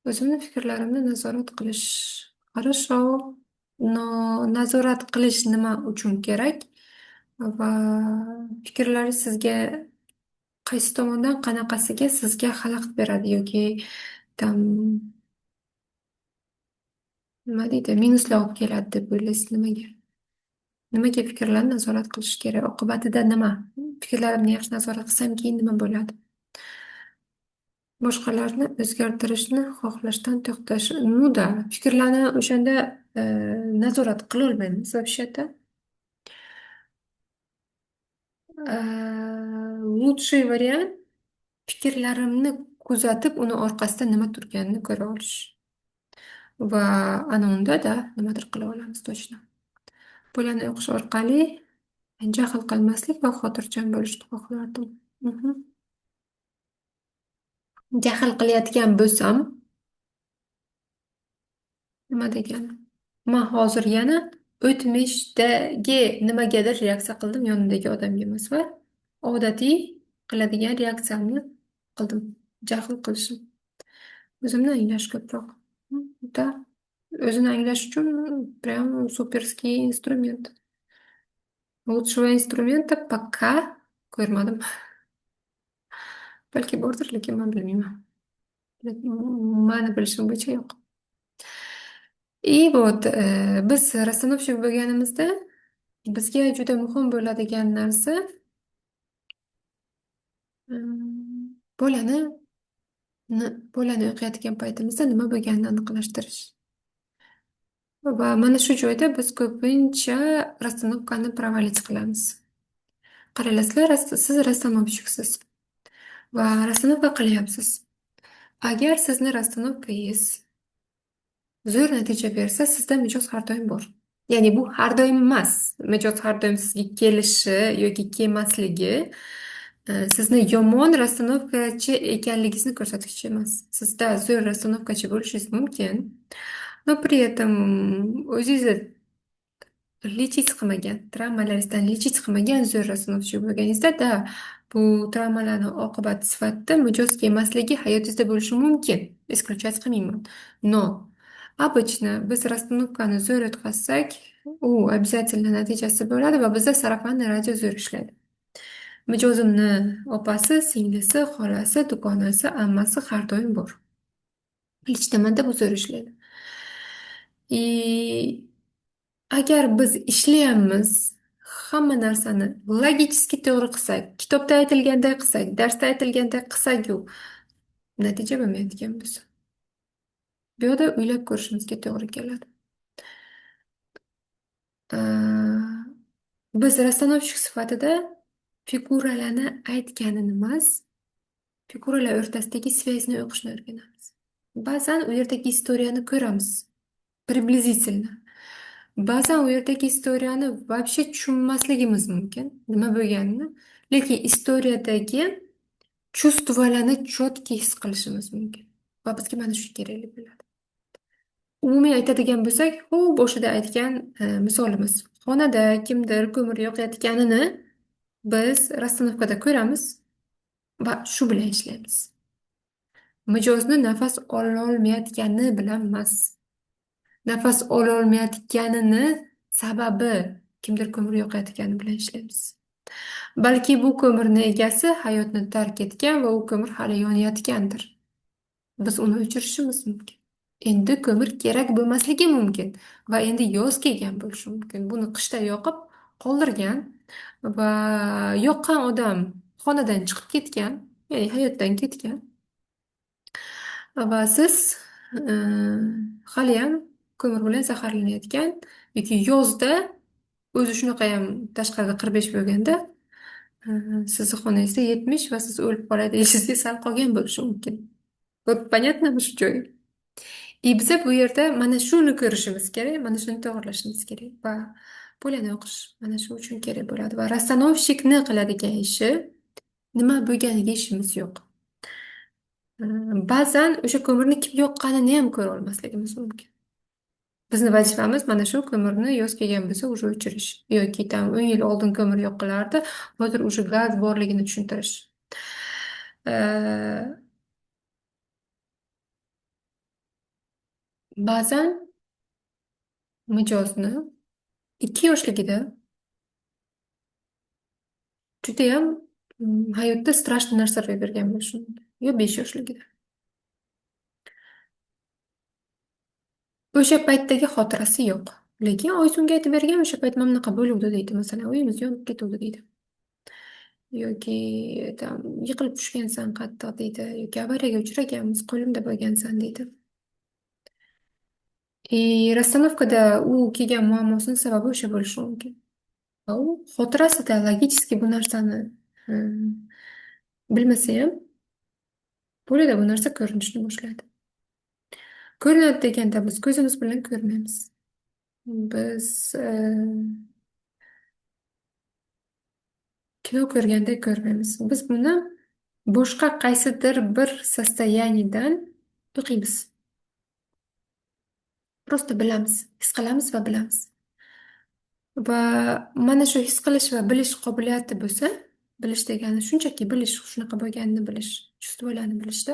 o'zimni fikrlarimni nazorat qilish. Хорошо. No, nazorat qilish nima uchun kerak? Va fikrlaringiz sizga qaysi tomondan qanaqasiga sizga xalaqit beradi yoki tam nima deydi, minuslar olib keladi deb o'ylaysiz nimaga? Nimaga fikrlarni nazorat qilish kerak? Oqibatida nima? Fikrlarimni yaxshi nazorat qilsam keyin nima bo'ladi? Boshqalarni o'zgartirishni xohlashdan to'xtash. Ну да, fikrlarni o'shanda nazorat qilolmaymiz вообще-то. Лучший variant fikrlarimni kuzatib, uni orqasida nima turganini ko'ra olish. Va ana unda nimadir qila olamiz точно. Polani o'qish orqali Jahl qilmaslik va xotirjam bo'lishni xohlardim. Mhm. Jahl qilayotgan bo'lsam, nima degani? Man hozir yana o'tmishdagi nimagadir reaksiya qildim yonimdagi odamga emas va odatiy qiladigan reaksiyamni qildim. Jahl qilishim. O'zimni anglash ko'proq. Da, o'zini anglash uchun прям суперский instrument. Лучшего инструмента пока ko'rmadim. Balki bordir, lekin man bilmayman. Mani bilishim bo'yicha yo'q. И вот biz rasstanovщик bo'lganimizda bizga juda muhim bo'ladigan narsa bolani bolani o'qiyotgan paytimizda nima bo'lganini aniqlashtirish. Va mana shu joyda biz ko'pincha rasstanovkani провалить qilamiz. Qaranglar, siz rasstanovщиksiz va rasstanovka qilyapsiz. Agar sizni rasstanovkangiz zo'r natija bersa, sizda mijoz har doim bor. Ya'ni bu har doim emas. Mijoz har doim sizga kelishi yoki kelmasligi sizni yomon rasstanovkachi ekanligingizni ko'rsatkichi emas. Sizda zo'r rasstanovkachi bo'lishingiz mumkin. Но при этом o'zingizni lechить qilmagan, travmalaringizdan lechить qilmagan zo'r rasstanovchi bo'lganingizda, da, bu travmalarni oqibati sifatida mijozga emasligi hayotingizda bo'lishi mumkin. Исключать qilmayman. Но обычно biz rasstanovkani zo'r o'tkazsak, u обязательно natijasi bo'ladi va bizda sarafanniy radio zo'r ishlaydi. Mijozimni opasi, singlisi, xolasi, dugonasi, ammasi har doim bor. Lichtamanda bu zo'r ishlaydi. И agar biz ishlayapmiz, hamma narsani logichески to'g'ri qilsak, kitobda aytilganday qilsak, darsda aytilganday qilsak-ku, natija bo'lmayotgan bo'lsa, bu yoqda o'ylab ko'rishimizga to'g'ri keladi. Biz rasstanovщик sifatida figuralarni aytganini emas, figuralar o'rtasidagi связьni o'qishni o'rganamiz. Ba'zan u yerdagi istoriyani ko'ramiz, приблизительно. Ba'zan u yerdagi istoriyani вообще tushunmasligimiz mumkin, nima bo'lganini, lekin istoriyadagi chustvalarni chotki his qilishimiz mumkin. Va bizga mana shu kerakli bo'ladi. Umumiy aytadigan bo'lsak, u boshida aytgan misolimiz. Xonada kimdir ko'mir yoqayotganini biz rasstanovkada ko'ramiz va shu bilan ishlaymiz. Mijozni nafas ololmayotgani bilan emas. Nafas ololmayotganini sababi kimdir ko'mir yoqayotgani bilan ishlaymiz. Balki bu ko'mirni egasi hayotni tark etgan va u ko'mir hali yonayotgandir. Biz uni o'chirishimiz mumkin. Endi ko'mir kerak bo'lmasligi mumkin va endi yoz kelgan bo'lishi mumkin. Buni qishda yoqib qoldirgan va yoqqan odam xonadan chiqib ketgan, ya'ni hayotdan ketgan. Va siz e, haliyam ko'mir bilan zaharlanayotgan yoki yozda o'zi shunaqa ham tashqarida 45 bo'lganda sizni xonangizda 70 va siz o'lib qolay deyishingizga sal qolgan bo'lishi mumkin. Вот понятно shu joy? И biza bu yerda mana shuni ko'rishimiz kerak, mana shuni to'g'irlashimiz kerak va bo'lani o'qish mana shu uchun kerak bo'ladi va rasstanovщикni qiladigan ishi nima bo'lganiga ishimiz yo'q. Ba'zan o'sha ko'mirni kim yoqqanini ham ko'ra olmasligimiz mumkin. Bizni vazifamiz mana shu ko'mirni yoz kelgan bo'lsa уже o'chirish yoki tam 10 yil oldin ko'mir yoqilardi, hozir уже gaz borligini tushuntirish. Ba'zan mijozni 2 yoshligida judayam hayotda strashniy narsa ro'y bergan bo'lishi mumkin. Yo 5 yoshligida. O'sha paytdagi xotirasi yo'q. Lekin Oysunga aytib bergan o'sha payt mana bunaqa bo'luvdi deydi. Masalan, uyimiz yonib ketuvdi deydi. Yoki tam yiqilib tushgansan qattiq deydi. Yoki avariyaga uchraganmiz, qo'limda bo'lgansan deydi. Rasstanovkada u kelgan muammosini sababi o'sha bo'lishi mumkin. Va u xotirasida logichески bu narsani bilmasa ham bo'ladi, bu narsa ko'rinishni boshlaydi. Ko'rinadi deganda biz ko'zimiz bilan ko'rmaymiz. Biz kino ko'rgandek ko'rmaymiz. Biz buni boshqa qaysidir bir soстояниеdan o'qiymiz. Просто bilamiz, his qilamiz va bilamiz. Va mana shu his qilish va bilish qobiliyati bo'lsa, bilish degani shunchaki bilish, shunaqa bo'lganini bilish, чувствоlarni bilishda.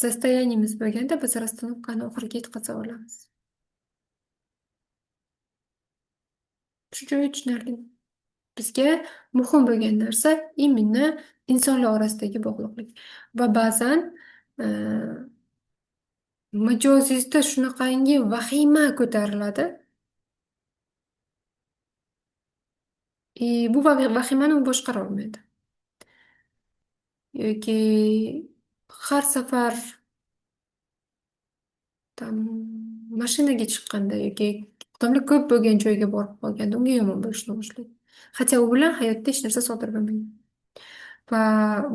Состояниemiz bo'lganda biz расстановкani oxiriga yetkazib olamiz. Shu joyi tushunarli. Bizga muhim bo'lgan narsa именно insonlar orasidagi bog'liqlik. Va ba'zan e, mijozingizda shunaqangi vahima ko'tariladi. Bu vahimani u boshqara olmaydi. Yoki har safar tam mashinaga chiqqanda yoki odamlar ko'p bo'lgan joyga borib qolganda unga yomon bo'lishni boshlaydi. Hatto u bilan hayotda hech narsa sodir bo'lmagan. Va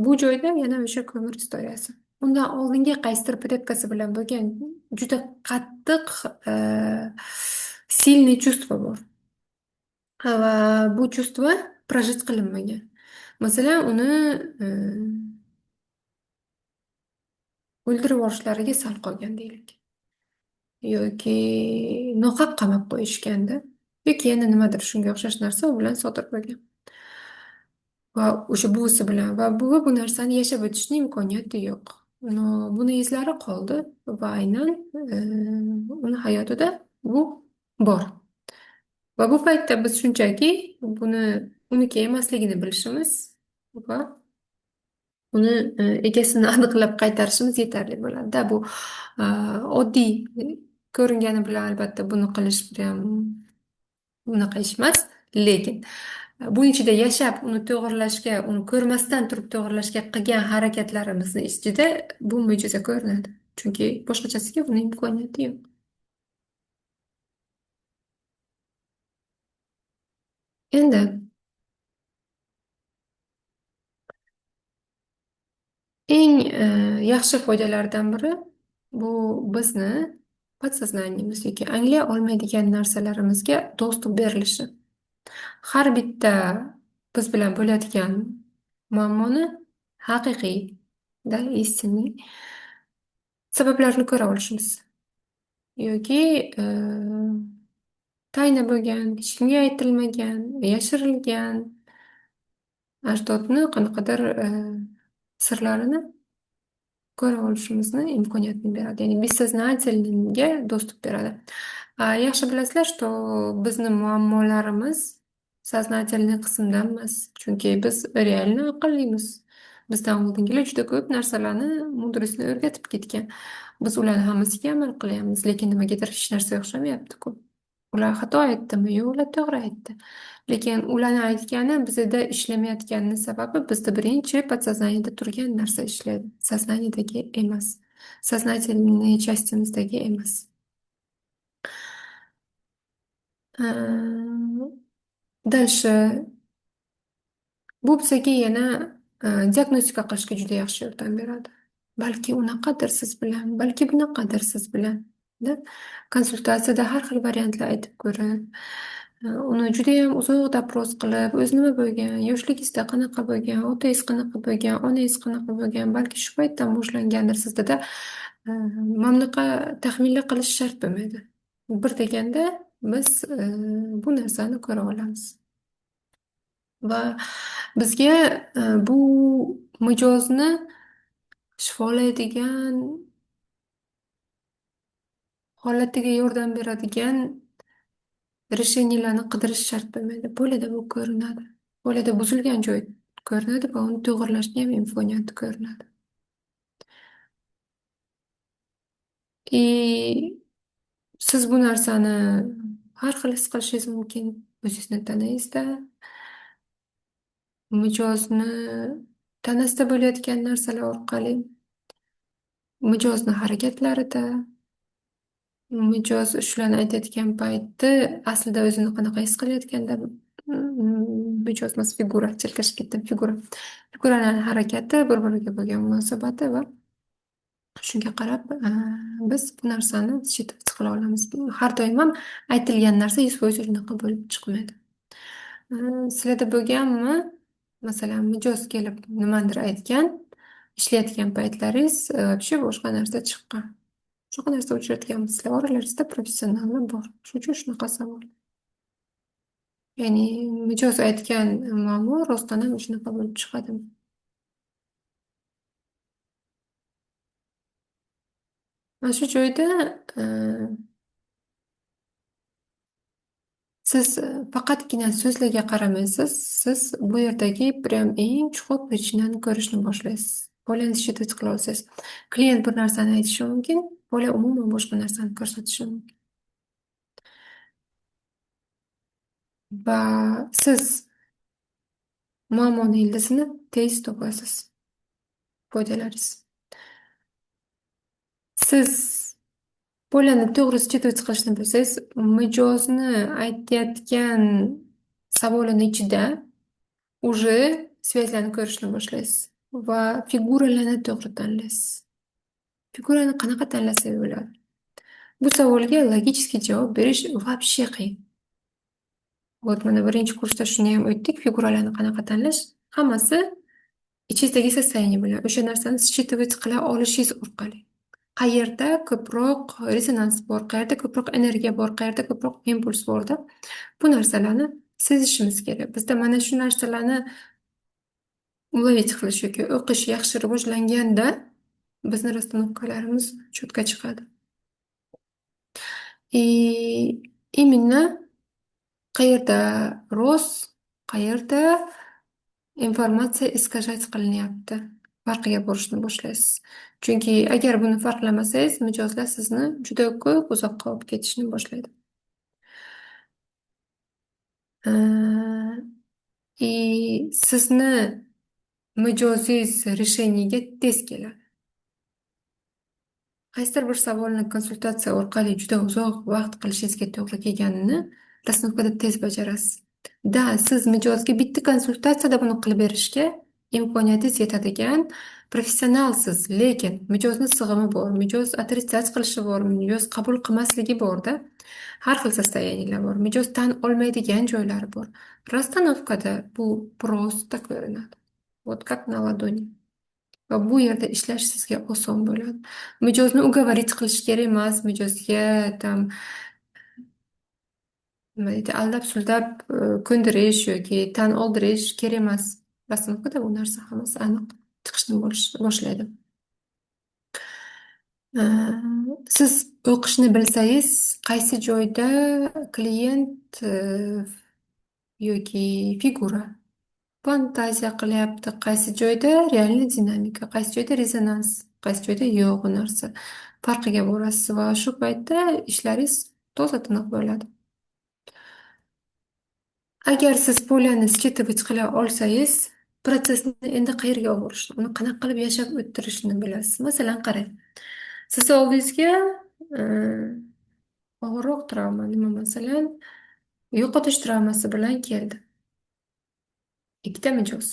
bu joyda yana o'sha ko'mir istoriyasi. Undan oldingi qaysidir predkasi bilan bo'lgan juda qattiq silniy чувство bor. Va bu чувство прожить qilinmagan. Masalan, uni o'ldirib yuborishlariga sal qolgan deylik. Yoki nohaq qamab qo'yishganda yoki yana nimadir shunga o'xshash narsa u bilan sodir bo'lgan. Va o'sha buvisi bilan va buvi bu narsani yashab o'tishni imkoniyati yo'q. Buni izlari qoldi va aynan uni hayotida bu bor. Va bu paytda biz shunchaki buni uniki emasligini bilishimiz va uni egasini aniqlab qaytarishimiz yetarli bo'ladi. Bu oddiy ko'ringani bilan albatta buni qilish ham unaqa ish emas, lekin bu ichida yashab uni to'g'irlashga, uni ko'rmasdan turib to'g'irlashga qilgan harakatlarimizni ichida bu mo'jiza ko'rinadi. Chunki boshqachasiga buni imkoniyati yo'q. Endi eng yaxshi foydalaridan biri bu bizni podsoznaniyemiz yoki anglay olmaydigan narsalarimizga dostуп berilishi. Har bitta biz bilan bo'ladigan muammoni haqiqiy, истинный sabablarini ko'ra olishimiz yoki tayinli bo'lgan, hech kimga aytilmagan, yashirilgan ajdodni qanaqadir sirlarini ko'ra olishimizni imkoniyatini beradi. Ya'ni бессознательныйga доступ beradi. Yaxshi bilasizlar, что bizni muammolarimiz сознательный qismdan emas. Chunki biz реально aqllimiz. Bizdan oldingilar juda ko'p narsalarni mudrisni o'rgatib ketgan. Biz ularni hammasiga amal qilyapmiz, lekin nimagadir hech narsa o'xshamayapti-ku. Ular xato aytdimi? Yo'q, ular to'g'ri aytdi. Lekin ularni aytgani bizda ishlamayotgani sababi bizda birinchi podsoznaniyada turgan narsa ishlaydi. Сознанiyadagi emas. Сознательный частimizdagi emas. Дальше bu bizga yana diagnostika qilishga juda yaxshi yordam beradi. Balki unaqadir siz bilan, balki bunaqadir siz bilan. Konsultatsiyada har xil variantlar aytib ko'rib, uni judayam uzoq dopros qilib, o'zi nima bo'lgan, yoshligingizda qanaqa bo'lgan, otangiz qanaqa bo'lgan, onangiz qanaqa bo'lgan, balki shu paytdan boshlangandir sizda mana bunaqa taxminlar qilish shart bo'lmaydi. Bir deganda biz bu narsani ko'ra olamiz. Va bizga bu mijozni shifolaydigan, holatiga yordam beradigan решениyalarni qidirish shart bo'lmaydi. Bo'ladi, bu ko'rinadi. Bo'ladi, buzilgan joy ko'rinadi va uni to'g'irlashni ham imkoniyati ko'rinadi. Siz bu narsani har xil his qilishingiz mumkin. O'zingizni tanangizda, mijozni tanasida bo'layotgan narsalar orqali, mijozni harakatlarida, mijoz shularni aytayotgan payti aslida o'zini qanaqa his qilayotganda, mijoz emas, figura, chalkashib ketdim, figuralarni harakati, bir-biriga bo'lgan munosabati va shunga qarab biz bu narsani his qila olamiz. Har doim ham aytilgan narsa 100% shunaqa bo'lib chiqmaydi. Sizlarda bo'lganmi, masalan, mijoz kelib nimadir aytgan, ishlayotgan paytlaringiz вообще boshqa narsa chiqqan. Shunaqa narsa uchratganmisizlar. Oralaringizda professionallar bor. Shuning uchun shunaqa savol. Ya'ni mijoz aytgan ma'lum rostdan ham shunaqa bo'lib chiqadimi? Mana shu joyda e, siz faqatgina so'zlarga qaramaysiz. Siz bu yerdagi prям eng chuqur prichinani ko'rishni boshlaysiz. Polyangiz shiddat qila olsangiz. Klient bir narsani aytishi mumkin, polya umuman boshqa narsani ko'rsatishi mumkin. Va siz muammoni ildizini tez topasiz. Foydalaringiz. Siz polyani to'g'ri chetoch qilishni bilsangiz, mijozni aytayotgan savolini ichida уже связьlarni ko'rishni boshlaysiz va figuralarni to'g'ri tanlaysiz. Figurani qanaqa tanlasak bo'ladi? Bu savolga logический javob berish вообще qiyin. Вот mana birinchi kursda shuni ham o'tdik, figuralarni qanaqa tanlash. Hammasi ichingizdagi состояние bilan o'sha narsani считывать qila olishingiz orqali. Qayerda ko'proq rezonans bor, qayerda ko'proq energiya bor, qayerda ko'proq impuls borda bu narsalarni sezishimiz kerak. Bizda mana shu narsalarni ulовить qilish yoki o'qish yaxshi rivojlanganda bizni расстановкаlarimiz четко chiqadi. И именно qayerda rost, qayerda informatsiya искажать qilinyapti. Farqiga borishni boshlaysiz. Chunki agar buni farqlamasangiz, mijozlar sizni juda ko'p uzoqqa olib ketishni boshlaydi. И sizni mijozingiz решениеga tez keladi. Qaysidir bir savolni konsultatsiya orqali juda uzoq vaqt qilishingizga to'g'ri kelganini rasnovkada tez bajarasiz. Da, siz mijozga bitta konsultatsiyada buni qilib berishga imkoniyatingiz yetadigan professionalsiz, lekin mijozni sig'imi bor, mijoz отрицать qilishi bor, mijoz qabul qilmasligi borda. Har xil состояниялар bor. Mijoz tan olmaydigan joylari bor. Расстановкада bu просто ko'rinadi. Вот как на ладони. Va bu yerda ishlash sizga oson bo'ladi. Mijozni уговорить qilish kerak emas, mijozga tam nima deydi, aldab-suldab ko'ndirish yoki tan oldirish kerak emas. Rasmda bu narsa hammasi aniq chiqishni boshlaydi. Э, Siz o'qishni bilsangiz, qaysi joyda klient yoki figura fantaziya qilyapti, qaysi joyda realniy dinamika, qaysi joyda rezonans, qaysi joyda yo'q bu narsa. Farqiga borasiz va shu paytda ishlaringiz toza tiniq bo'ladi. Agar siz polyani считывать qila olsangiz, protsessni endi qayerga olib borishni, uni qanaqa qilib yashab o'ttirishni bilasiz. Masalan, qarang. Sizni oldingizga e, og'irroq travma, nima masalan, yo'qotish travmasi bilan keldi. Ikkita mijoz.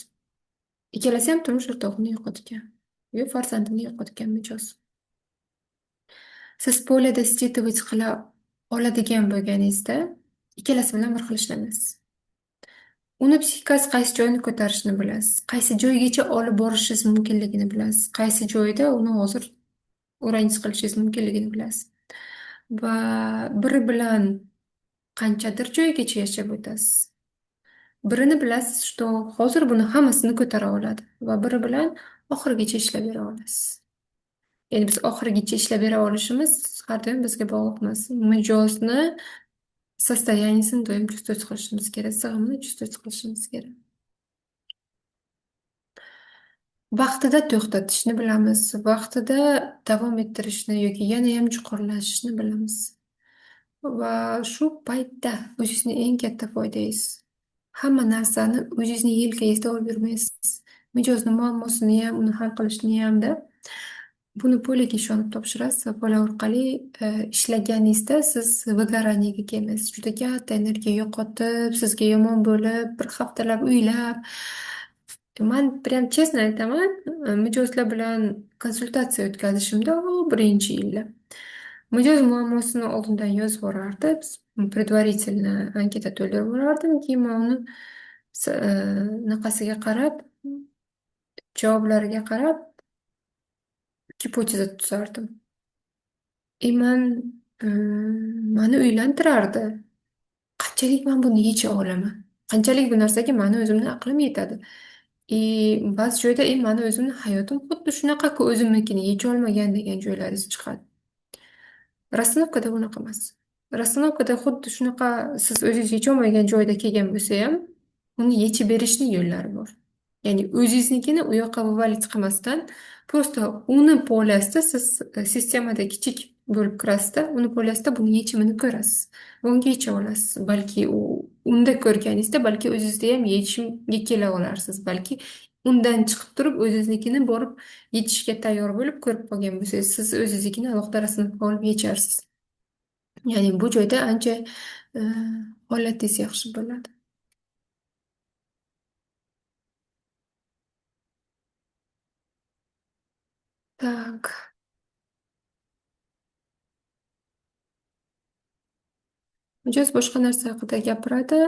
Ikkalasi ham turmush o'rtog'ini yo'qotgan. Yo farzandini yo'qotgan mijoz. Siz poliyada считывать qila oladigan bo'lganingizda, ikkalasi bilan bir xil ishlamaysiz. Uni psixikasi qaysi joyini ko'tarishni bilasiz, qaysi joygacha olib borishingiz mumkinligini bilasiz, qaysi joyda uni hozir o'rangiz qilishingiz mumkinligini bilasiz. Va biri bilan qanchadir joygacha yashab o'tasiz. Birini bilasiz, что hozir buni hammasini ko'tara oladi va biri bilan oxirigacha ishlab bera olasiz. Ya'ni biz oxirigacha ishlab bera olishimiz har doim bizga bog'liq emas. Mijozni состояниесini doim чувствовать qilishimiz kerak, sig'imini чувствовать qilishimiz kerak. Vaqtida to'xtatishni bilamiz, vaqtida davom ettirishni yoki yana ham chuqurlashishni bilamiz. Va shu paytda o'zingizni eng katta foydangiz. Hamma narsani o'zingizni yelkangizda olib yurmaysiz. Mijozni muammosini ham, uni hal qilishni hamda buni poliga ishonib topshirasiz va pola orqali ishlaganingizda siz выгораниеga kelmaysiz. Juda katta energiya yo'qotib, sizga yomon bo'lib, bir haftalab uylab. Man prям честно aytaman, mijozlar bilan konsultatsiya o'tkazishimda birinchi yilda Mijoz muammosini oldindan yozib borardi. Biz предварительно anketa to'ldirib borardim. Keyin man uni naqasiga qarab, javoblariga qarab gipoteza tuzardim. Mani uylantirardi. Qanchalik man buni yecha olaman? Qanchalik bu narsaga mani o'zimni aqlim yetadi? Ba'zi joyda mani o'zimni hayotim xuddi shunaqa-ku, o'zimnikini yecholmagan degan joylariz chiqadi. Rasstanovkada bunaqa emas. Rasstanovkada xuddi shunaqa siz o'zingiz yecholmagan joyda kelgan bo'lsa ham, uni yechib berishni yo'llari bor. Ya'ni o'zingiznikini u yoqqa вывалить qilmasdan, просто uni polasida siz sistemada kichik bo'lib kirasizda, uni polasida buni yechimini ko'rasiz. Va unga yecha olasiz. Balki unda ko'rganingizda, balki o'zingizda ham yechimga kela olarsiz. Balki undan chiqib turib o'zingiznikini borib yetishga tayyor bo'lib ko'rib qolgan bo'lsangiz, siz o'zingiznikini alohida rasmga olib yecharsiz. Ya'ni bu joyda ancha e, holatingiz yaxshi bo'ladi. Так, mijoz boshqa narsa haqida gapiradi.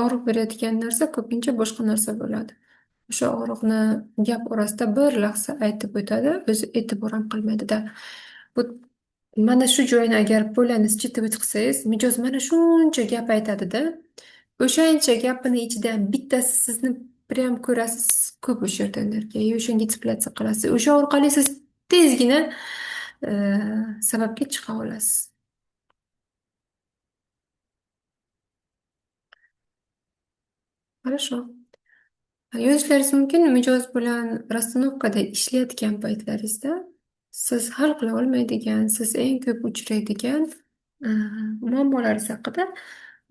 Og'riq beradigan narsa ko'pincha boshqa narsa bo'ladi. O'sha og'riqni gap orasida bir lahza aytib o'tadi, o'zi e'tibor ham qilmaydida. Bu mana shu joyini agar bo'lani считывать qilsangiz, mijoz mana shuncha gap aytadida, o'shancha gapini ichidan bittasi sizni prям ko'rasiz, ko'p o'sha yerda energiya, и o'shanga tsepляться qilasiz. O'sha orqali siz tezgina e, sababga chiqa olasiz. Хорошо. Yozishlaringiz mumkin mijoz bilan rasstanovkada ishlayotgan paytlaringizda siz hal qila olmaydigan, siz eng ko'p uchraydigan e, muammolaringiz haqida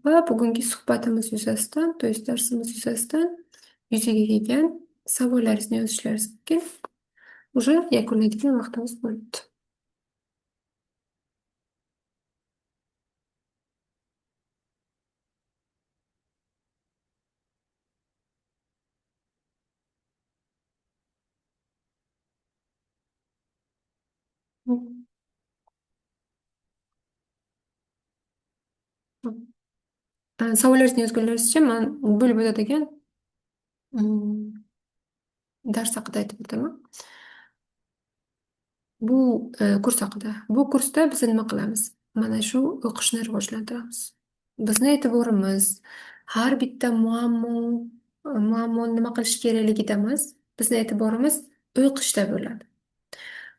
va bugungi suhbatimiz yuzasidan, to есть darsimiz yuzasidan yuzaga kelgan savollaringizni yozishlaringiz mumkin. Уже yakunlaydigan vaqtimiz bo'libdi. Savollaringizni yozganlaringizcha man bo'lib o'tadigan mm, dars haqida aytib o'taman. Bu kurs haqida. Bu kursda biz nima qilamiz? Mana shu o'qishni rivojlantiramiz. Bizni e'tiborimiz har bitta muammoni nima qilish kerakligida emas. Bizni e'tiborimiz o'qishda bo'ladi.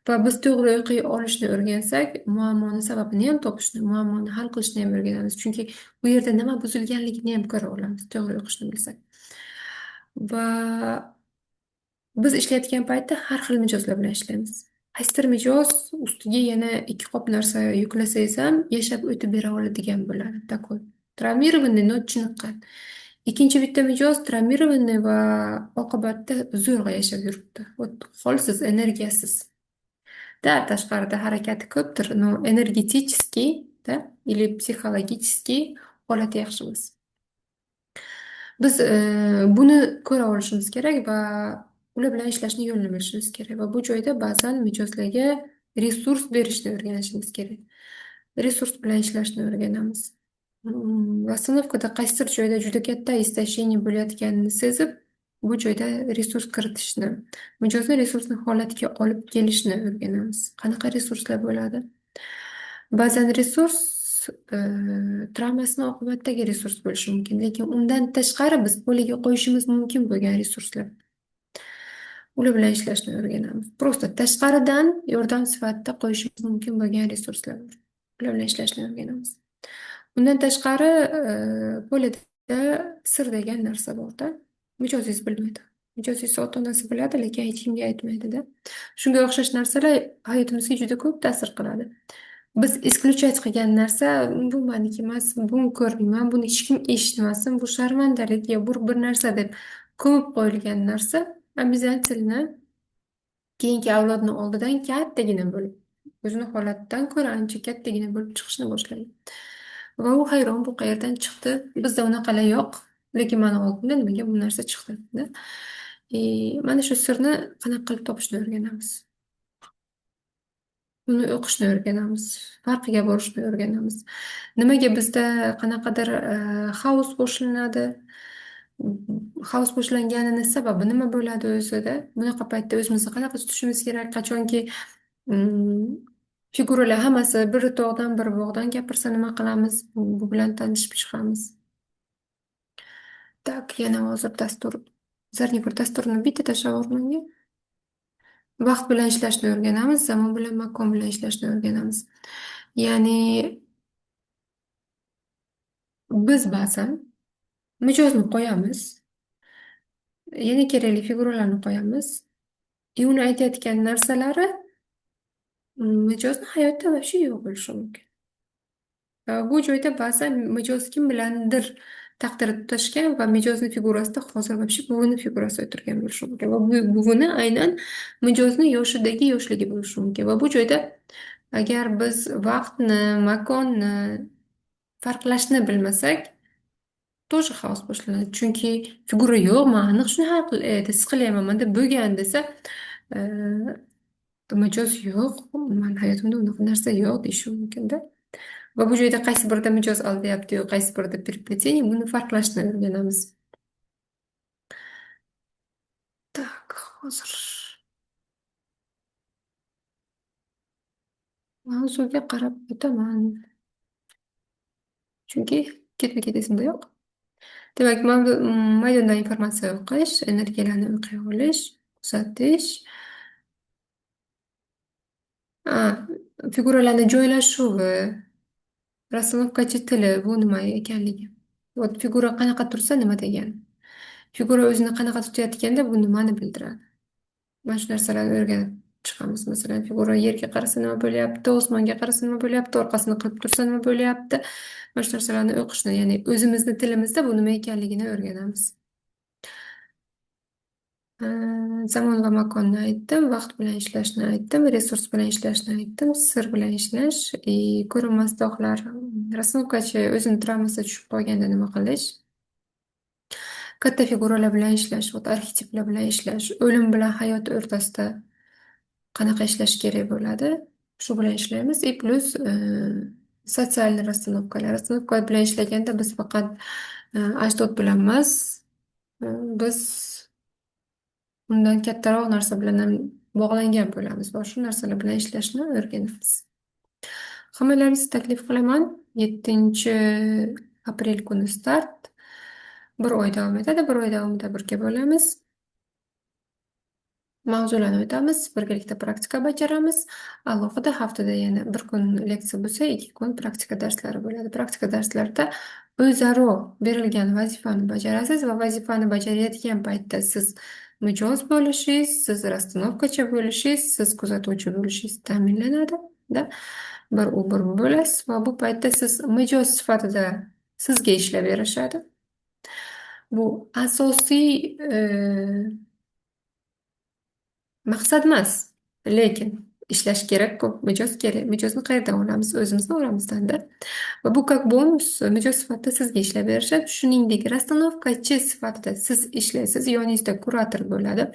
Va biz to'g'ri o'qiy olishni o'rgansak, muammoni sababini ham topishni, muammoni hal qilishni ham o'rganamiz. Chunki u yerda nima buzilganligini ham ko'ra olamiz, to'g'ri o'qishni bilsak. Va biz ishlayotgan paytda har xil mijozlar bilan ishlaymiz. Qaysidir mijoz ustiga yana ikki qop narsa yuklasangiz ham yashab o'tib bera oladigan bo'ladi. Такой травмированный, но chiniqqan. Ikkinchi bitta mijoz travmirованный va oqibatda zo'rg'a yashab yuribdi. Holsiz, energiyasiz. Tashqarida harakati ko'pdir, но энергетический, да, или психологический holati yaxshi emas. Biz buni ko'ra olishimiz kerak va ular bilan ishlashni yo'lini bilishimiz kerak va bu joyda ba'zan mijozlarga resurs berishni o'rganishimiz kerak. Resurs bilan ishlashni o'rganamiz. Расстановкада qaysidir joyda juda katta истощение bo'layotganini sezib, bu joyda resurs kiritishni, mijozni resursni holatiga olib kelishni o'rganamiz. Qanaqa resurslar bo'ladi? Ba'zan resurs e, travmasini oqibatidagi resurs bo'lishi mumkin, lekin undan tashqari biz qo'liga qo'yishimiz mumkin bo'lgan resurslar. Ular bilan ishlashni o'rganamiz. Просто tashqaridan yordam sifatida qo'yishimiz mumkin bo'lgan resurslar bor. Ular bilan ishlashni o'rganamiz. Undan tashqari polida sir degan narsa borda. Mijozingiz bilmaydi. Mijozingiz ota-onasi biladi, lekin hech kimga aytmaydida. Shunga o'xshash narsalar hayotimizga juda ko'p ta'sir qiladi. Biz исключать qilgan narsa bu meniki emas, buni ko'rmayman, buni hech kim eshitmasin, bu sharmandalik yo bir narsa deb ko'mib qo'yilgan narsa обязательно keyingi avlodni oldidan kattagina bo'lib, o'zini holatidan ko'ra ancha kattagina bo'lib chiqishni boshlagan. Va u hayron, bu qayerdan chiqdi? Bizda unaqalar yo'q, lekin mani oldimda nimaga bu narsa chiqdi? Mana shu sirni qanaqa qilib topishni o'rganamiz. uni o'qishni o'rganamiz, farqiga borishni o'rganamiz. Nimaga bizda qanaqadir xavus qo'shilinadi? Xavus qo'shilganini sababi nima bo'ladi o'zida? Bunaqa paytda o'zimizni qanaqa tutishimiz kerak? Qachonki mm, figuralar hammasi biri tog'dan biri bog'dan gapirsa nima qilamiz? Bu bilan tanishib chiqamiz. Так, yana hozir dastur, Zarnigor dasturini bitta tashlab o'rmanga. Vaqt bilan ishlashni o'rganamiz, zamon bilan, makon bilan ishlashni o'rganamiz. Ya'ni biz ba'zan mijozni qo'yamiz, yana kerakli figuralarni qo'yamiz. Uni aytayotgan narsalari mijozni hayotda вообще yo'q bo'lishi mumkin. Bu joyda ba'zan mijoz kim bilandir taqdiri tutashgan va mijozni figurasida hozir вообще buvini figurasi o'tirgan bo'lishi mumkin. Va bu buvini aynan mijozni yoshidagi yoshligi bo'lishi mumkin. Va bu joyda agar biz vaqtni, makonni farqlashni bilmasak, тоже xavos boshlanadi. Chunki figura yo'q, man aniq shuni his qilyapman, manda bo'lgan desa, e, mijoz yo'q, man hayotimda unaqa narsa yo'q deyishi mumkinda. Va bu joyda qaysi birida mijoz aldayapti-yu, qaysi birida переплетение, buni farqlashni o'rganamiz. Так, hozir mavzuga qarab o'taman. Chunki ketma-ket esimda yo'q. Demak, maydonda informatsiya o'qish, energiyalarni o'qiy olish, kuzatish, a, figuralarni joylashuvi, rasstavkachi tili bu nima ekanligi. Figura qanaqa tursa nima degani. Figura o'zini qanaqa tutayotganda bu nimani bildiradi. Mana shu narsalarni o'rganib chiqamiz. Masalan, figura yerga qarasa nima bo'lyapti, osmonga qarasa nima bo'lyapti, orqasini qilib tursa nima bo'lyapti. Mana shu narsalarni o'qishni, ya'ni o'zimizni tilimizda bu nima ekanligini o'rganamiz. Zamon va makonni aytdim, vaqt bilan ishlashni aytdim, resurs bilan ishlashni aytdim, sir bilan ishlash, ko'rinmas dog'lar, rasmovkachi o'zini travmasiga tushib qolganda nima qilish, katta figuralar bilan ishlash, arxetiplar bilan ishlash, o'lim bilan hayot o'rtasida qanaqa ishlash kerak bo'ladi, shu bilan ishlaymiz. И plus sotsial rasstanovkalar. Rasstanovka bilan ishlaganda biz faqat ajdod bilan emas, biz undan kattaroq narsa bilan ham bog'langan bo'lamiz va shu narsalar bilan ishlashni o'rganamiz. Hammalaringizni taklif qilaman. 7 aprel kuni start. Bir oy davom etadi. Bir oy davomida birga bo'lamiz. Mavzularni o'tamiz, birgalikda praktika bajaramiz. Alohida haftada yana bir kun leksiya bo'lsa, 2 kun praktika darslari bo'ladi. Praktika darslarda o'zaro berilgan vazifani bajarasiz va vazifani bajarayotgan paytda siz mijoz bo'lishingiz, siz rasstanovkachi bo'lishingiz, siz kuzatuvchi bo'lishingiz ta'minlanadi. Bir u bir bo'lasiz va bu paytda siz mijoz sifatida sizga ishlab berishadi. Bu asosiy maqsad emas, lekin ishlash kerak, ko'p mijoz kerak. Mijozni qayerdan olamiz? O'zimizni oramizdan-da. Va bu как bonus mijoz sifatida sizga ishlab berishadi. Shuningdek, rasstanovkachi sifatida siz ishlaysiz, yoningizda kurator bo'ladi.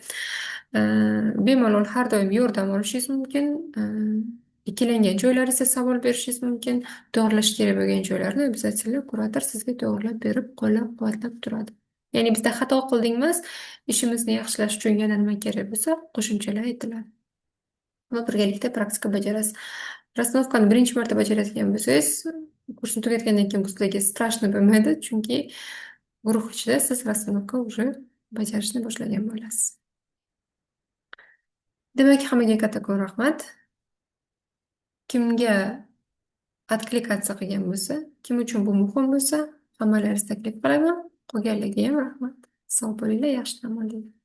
Bemalol har doim yordam olishingiz mumkin. Ikkilangan joylaringizda savol berishingiz mumkin. To'g'irlash kerak bo'lgan joylarni обязательно kurator sizga to'g'irlab berib, qo'llab-quvvatlab turadi. Ya'ni bizda xato qilding emas, ishimizni yaxshilash uchun yana nima kerak bo'lsa, qo'shimchalar aytiladi. Va birgalikda praktika bajarasiz. Rasstanovkani birinchi marta bajarayotgan bo'lsangiz, kursni tugatgandan keyin bu sizlarga strashno bo'lmaydi, chunki guruh ichida siz rasstanovka уже bajarishni boshlagan bo'lasiz. Demak, hammaga kattakon rahmat. Kimga откликаться qilgan bo'lsa, kim uchun bu muhim bo'lsa, hammalaringizni taklif qilaman. Qolganlarga ham rahmat. Sog' bo'linglar, yaxshi dam olinglar.